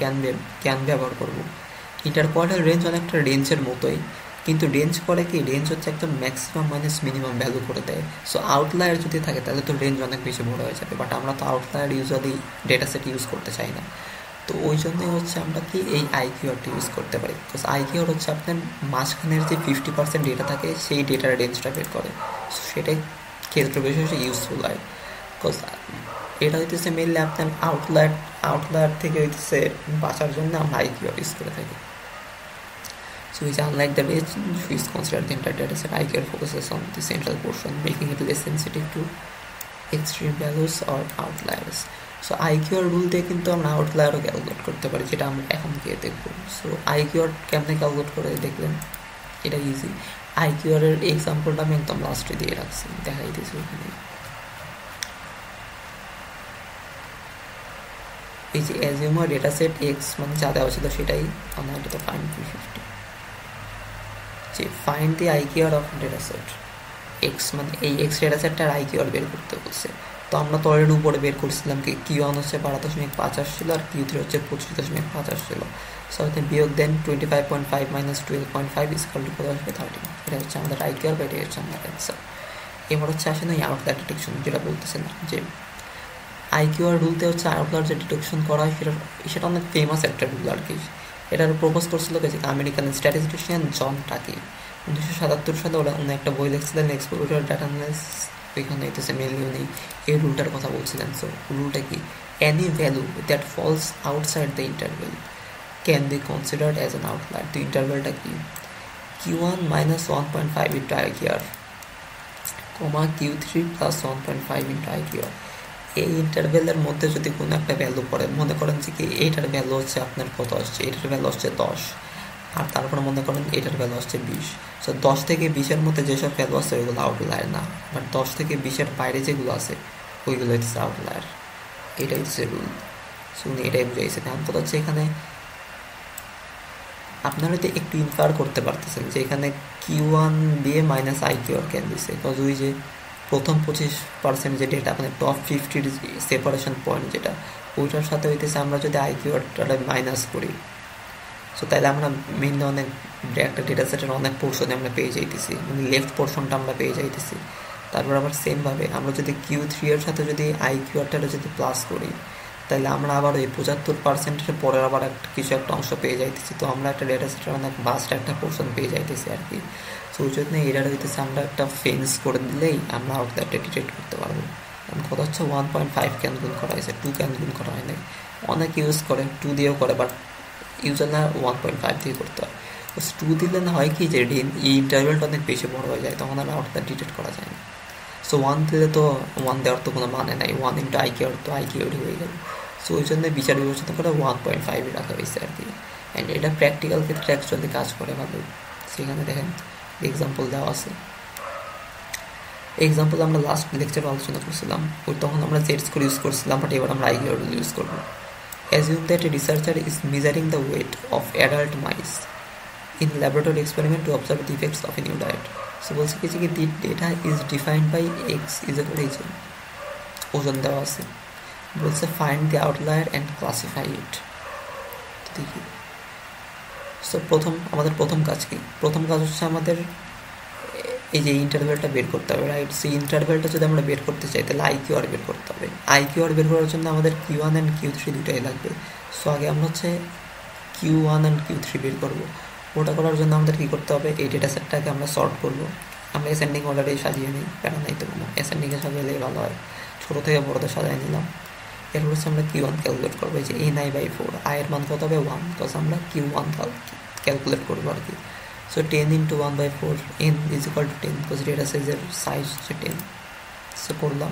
Speaker 1: ক্যান ব্যবহার করব। ইন্টারকোয়ার্টাইল রেঞ্জ অনেকটা রেঞ্জের মতোই, কিন্তু রেঞ্জ করে কি, রেঞ্জ হচ্ছে একদম ম্যাক্সিমাম মাইনাস মিনিমাম ভ্যালু করে দেয়। সো আউটলায়ার যদি থাকে তাহলে তো রেঞ্জ অনেক বেশি বড় হয়ে যাবে, বাট আমরা তো outlier usually data set use করতে চাই না। তো ওই জন্যই হচ্ছে আমরা কি এই IQRটা ইউজ করতে পারি, বিকজ IQR হচ্ছে আপনার মাঝখানের যে 50% ডেটা থাকে সেই ডেটার রেঞ্জটা বের করে। সেটাই ক্ষেত্র বিশেষে ইউজফুল হয়, বিকজ এটা হইতেছে মেনলি আপনার আউটলায়ার থেকে হইতেছে বাঁচার জন্য আমরা IQR ইউজ করে থাকি। So which unlike the range which is considered the entire data set, IQR focuses on the central portion, making it less sensitive to extreme values or outliers. So IQR rule দিয়ে কিন্তু আমরা আউটলায়ারও calculate করতে পারি, যেটা আমরা এখন গিয়ে দেখবো। সো IQR কেমনে ক্যালকুলেট করে দেখলেন, এটা ইজি। IQR এর এক্সাম্পলটা আমি একদম লাস্টে দিয়ে রাখছি, দেখাই দিয়েছি ওখানে। এই যে অ্যাজিউম ডেটা সেট এক্স, মানে যা দেওয়া ছিল সেটাই আমরা এটা ফাইন্ড P50, যে find the IQR of data set x, মানে এই এক্স ডেটা সেটটার IQR বের করতে বলছে। তো আমরা তো অলরেডি উপরে বের করছিলাম কি Q1 হচ্ছে 12.5 আসছিল আর Q3 হচ্ছে 25.5 আসছিল। সো বিয়োগ দেন 25.5 মাইনাস 12.5 ইজ ইকুয়াল টু কত আসবে 13। এটা হচ্ছে আমাদের IQR, বা এটা হচ্ছে আমাদের অ্যান্সার। এবার হচ্ছে আসে না আউটলায়ার ডিটেকশন, যেটা বলতেছেন যে IQR রুলতে হচ্ছে আউটলায়ার যে ডিটেকশন করা হয় সেটা অনেক ফেমাস একটা রুল আর কি। এটার প্রপোজ করছিল কি আমেরিকান স্ট্যাটিস্টিশিয়ান জন টাকি 1977 সালে উনি একটা বই লিখছিলেন এক্সপ্লোরেটর ডাটা অ্যানালাইসিস, ওইখানে হইতেছে মেনলি উনি এই রুলটার কথা বলছিলেন। সো রুলটা কি, any value that falls outside the interval can be considered as an outlier. তো ইন্টারভেলটা কি, Q1 minus 1.5 into IQR, Q3 plus 1.5 into IQR। এই ইন্টারভেলের মধ্যে যদি কোনো একটা ভ্যালু পড়ে, মনে করেন যে কি এইটার ভ্যালু হচ্ছে আপনার কত আসছে, এটার ভ্যালু হচ্ছে 10, আর তারপরে মনে করেন এটার ভ্যালু হচ্ছে 20। সো 10 থেকে 20-এর মধ্যে যেসব ভ্যালু আছে ওইগুলো আউটলায়ার না, বাট 10 থেকে 20-এর বাইরে যেগুলো আছে ওইগুলো হচ্ছে আউটলায়ার। এটাই হচ্ছে রুল। সো উনি এটাই বুঝাইছেন। এখন কথা হচ্ছে এখানে আপনারা তো একটু ইনফার করতে পারতেছেন যে এখানে Q1 দিয়ে মাইনাস IQR কেন দিচ্ছে, বিকজ ওই যে প্রথম 25% যে ডেটা মানে টপ 50 সেপারেশন পয়েন্ট যেটা, ওইটার সাথে হইতেছে আমরা যদি IQRটা মাইনাস করি, সো তাহলে আমরা মেনলি অনেক একটা ডেটা সেটের অনেক পোর্শনে আমরা পেয়ে যাইতেছি, মানে লেফট পোর্শনটা আমরা পেয়ে যাইতেছি। তারপর আবার সেমভাবে আমরা যদি Q3 এর সাথে যদি IQRটা যদি প্লাস করি, তাহলে আমরা আবার ওই 75%-এর পরের আবার কিছু একটা অংশ পেয়ে যাইতেছি। তো আমরা একটা ডেটা সেটের অনেক বাস্ট একটা পোর্শন পেয়ে যাইতেছি আর কি। সো ওই জন্য এটা হইতেছে আমরা একটা ফেন্স করে দিলেই আমরা আউটলায়ারটা ডিটেক্ট করতে পারবো। কারণ কথা হচ্ছে 1.5 ক্যান গুণ করা হয়েছে, 2 ক্যান গুণ করা হয় নাই। অনেক ইউজ করে 2 দিয়েও করে, বাট ইউজাররা 1.5 দিয়ে করতে হয়। 2 দিলে না হয় কি যে এই ইন্টারভেলটা অনেক বেশি বড় হয়ে যায়, তখন আর আউটলায়ার ডিটেক্ট করা যায় না। সো 1 দিলে তো 1 দেওয়ার তো কোনো মানে নাই, 1 ইন্টু IQR তো IQR হয়ে গেল। সো ওই জন্য বিচার বিবেচনা করে 1.5 রাখা হয়েছে আর কি। অ্যান্ড এটা প্র্যাকটিক্যাল ক্ষেত্রে অ্যাকচুয়ালি কাজ করে ভালো। সেখানে দেখেন এক্সাম্পল দেওয়া আছে। এক্সাম্পল আমরা লাস্ট লেকচারে আলোচনা করছিলাম, ওই তখন আমরা জেড স্কোর ইউজ করছিলাম, বাট এবার আমরা IQR ইউজ করবো। Assume that a researcher is measuring the weight of adult mice in laboratory experiment to observe the effects of a new diet. So বলছে কি যে the data is defined by x is equal to ওজন দেওয়া আছে, বলছে find the outlier and classify it। দেখি, so আমাদের প্রথম কাজ কি, প্রথম কাজ হচ্ছে আমাদের এই যে ইন্টারভেলটা বের করতে হবে, রাইট? সেই ইন্টারভেলটা যদি আমরা বের করতে চাই তাহলে IQR বের করতে হবে। IQR বের করার জন্য আমাদের Q1 অ্যান্ড Q3 দুটাই লাগবে। সো আগে আমরা হচ্ছে Q1 অ্যান্ড Q3 বের করবো। ওটা করার জন্য আমাদের কী করতে হবে, এই ডেটা সেটটাকে আমরা সর্ট করবো। আমরা অ্যাসেন্ডিং অর্ডারেই সাজিয়ে নিই, প্যারা নাই তো কোনো, অ্যাসেন্ডিংয়ে সাজালেই ভালো হয়। ছোটো থেকে বড়োতে সাজাই নিলাম। এরপর হচ্ছে আমরা Q1 ক্যালকুলেট করবো, এই যে ni/4 i এর মান কত হবে 1, বিকজ আমরা Q1 ক্যালকুলেট করবো আর কি। So 10 into 1/4 n is equal to 10, because data সাইজের সাইজ হচ্ছে 10। সো করলাম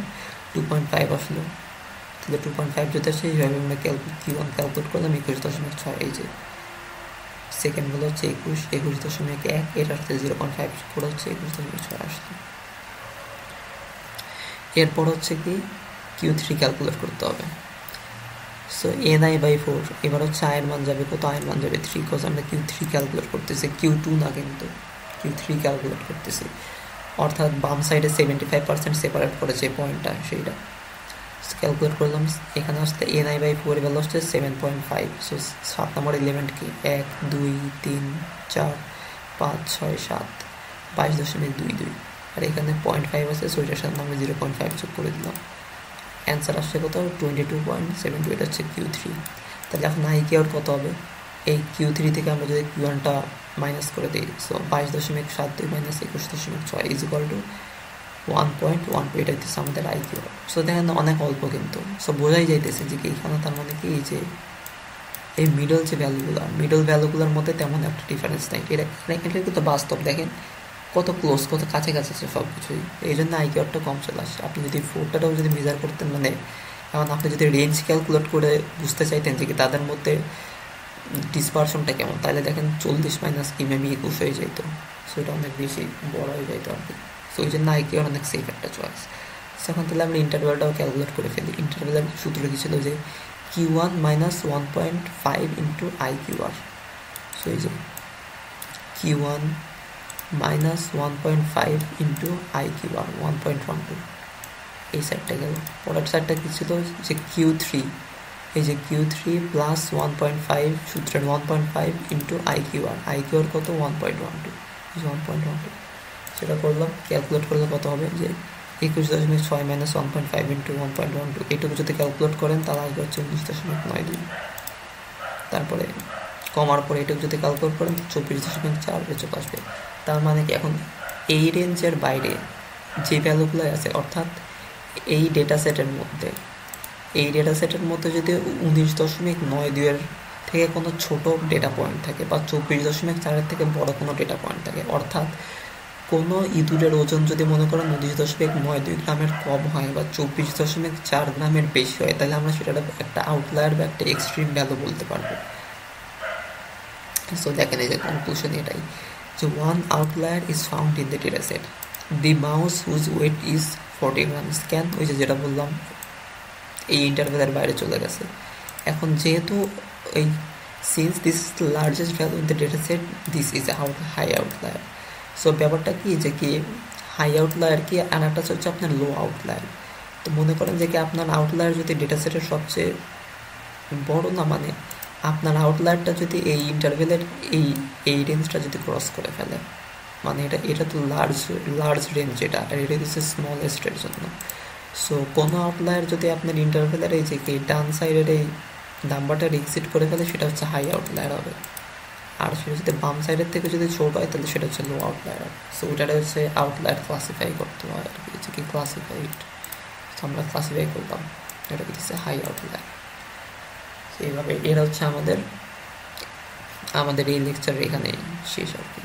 Speaker 1: 2.5 আসলো, তাহলে 2.5 যেটা আসে এইভাবে আমরা Q1 ক্যালকুলেট করলাম 21.6। এই যে সেকেন্ডগুলো হচ্ছে 21.1, এটার সাথে 0.5 করে হচ্ছে 21.6 আসলো। এরপর হচ্ছে কি Q3 ক্যালকুলেট করতে হবে। সো ni/4, এবার হচ্ছে আয়ের মান যাবে কত, আয়ের মান যাবে 3, বিকজ আমরা Q3 ক্যালকুলেট করতেছি, Q2 না, কিন্তু Q3 ক্যালকুলেট করতেছি, অর্থাৎ বাম সাইডে 75% সেপারেট করেছে পয়েন্টটা, সেইটা ক্যালকুলেট করলাম। এখানে আসতে ni/4 ভ্যালু হচ্ছে 7.5। সো 7 নম্বর এলিমেন্ট কি 1 2 3 4 5 6 7, 22.22, আর এখানে 0.5 আছে, সো এটার সাথে আমরা 0.5 যোগ করে দিলাম। অ্যান্সার আসছে কত 22.72, এটা হচ্ছে Q3। তাহলে এখন IQ কত হবে, এই Q3 থেকে আমরা যদি Q1টা মাইনাস করে দিই, so 22.72 minus 21.6 is equal two 1.12, এটা হচ্ছে আমাদের IQ। সো দেখেন অনেক অল্প, কিন্তু সো বোঝাই যাইতেছে যে কি এখানে তার মানে কি যে এই মিডল যে ভ্যালুগুলোর মধ্যে তেমন একটা ডিফারেন্স নেই, এটা কিন্তু বাস্তব। দেখেন কত ক্লোজ, কত কাছাকাছি আছে সব কিছুই, এই জন্য IQ-টা কম চলে আসছে। আপনি যদি 4টাও যদি মেজার করতেন, মানে এখন আপনি যদি রেঞ্জ ক্যালকুলেট করে বুঝতে চাইতেন যে কি তাদের মধ্যে ডিসপারশনটা কেমন, তাহলে দেখেন 40 মাইনাস মেবি 21 হয়ে যেত, সো এটা অনেক বেশি বড় হয়ে যেত আর কি। সো ওই জন্য IQ অনেক সেফ একটা চয়েস। এখন তাহলে আমরা ইন্টারভ্যালটাও ক্যালকুলেট করে ফেলি। ইন্টারভ্যালের সূত্র কি ছিল যে Q1 minus 1.5 into IQR। So এই যে Q1 minus 1.5 into IQR 1.12, এই সাইডটা গেল। পরের সাইডটা কি ছিল যে Q3, এই যে Q3 প্লাস 1.5 সূত্রের 1.5 into IQR কত 1.12, সেটা করলাম। ক্যালকুলেট করলে কত হবে যে 21.6 মাইনাস 1.5 ইন্টু 1.12, এইটুকু যদি ক্যালকুলেট করেন তাহলে আসবে হচ্ছে 19.92। তারপরে কমার পরে এইটুকু যদি ক্যালকুলেট করেন 24.4 চলে আসবে। তার মানে কি এখন এই রেঞ্জের বাইরে যে ভ্যালুগুলো আছে, অর্থাৎ এই ডেটা সেটের মধ্যে যদি 19.92 থেকে কোনো ছোট ডেটা পয়েন্ট থাকে বা 24.4 থেকে বড় কোনো ডেটা পয়েন্ট থাকে, অর্থাৎ কোনো ইঁদুরের ওজন যদি মনে করেন 19.92 গ্রামের কম হয় বা 24.4 গ্রামের বেশি হয়, তাহলে আমরা সেটা একটা আউটলায়ার বা একটা এক্সট্রিম ভ্যালু বলতে পারবো। সো দেখেন এই যে কনক্লুশন এটাই যে one outlier is found in the data set, the mouse whose weight is 40 grams can, ওই যে যেটা বললাম এই ইন্টারভ্যালের বাইরে চলে গেছে। এখন যেহেতু এই since this is the largest value in the data set, this is high outlier. So ব্যাপারটা কি যে কি হাই আউটলায়ার কি, আর একটা হচ্ছে আপনার লো আউটলায়ার। তো মনে করেন যে কি আপনার আউটলায়ার যদি ডেটা সেটের সবচেয়ে বড় না, মানে আপনার আউটলায়ারটা যদি এই ইন্টারভ্যালের এই রেঞ্জটা যদি ক্রস করে ফেলে, মানে এটা তো লার্জ রেঞ্জ, এটা আর এটা হচ্ছে স্মলেস্টের জন্য। সো কোনো আউটলায়ার যদি আপনার ইন্টারভ্যালের এই যে কি ডান সাইডের এই নাম্বারটা এক্সিট করে ফেলে, সেটা হচ্ছে হাই আউটলায়ার হবে। আর সেটা যদি বাম সাইডের থেকে যদি ছোট হয়, তাহলে সেটা হচ্ছে লো আউটলায়ার। সো ওটাটা হচ্ছে আউটলায়ার ক্লাসিফাই করতে হয় আর কি, হচ্ছে কি ক্লাসিফাইড। তো আমরা ক্লাসিফাই করলাম, এটা কি হচ্ছে হাই আউটলায়ার। এইভাবে এরা হচ্ছে আমাদের এই লেকচার এখানে শেষ আর কি।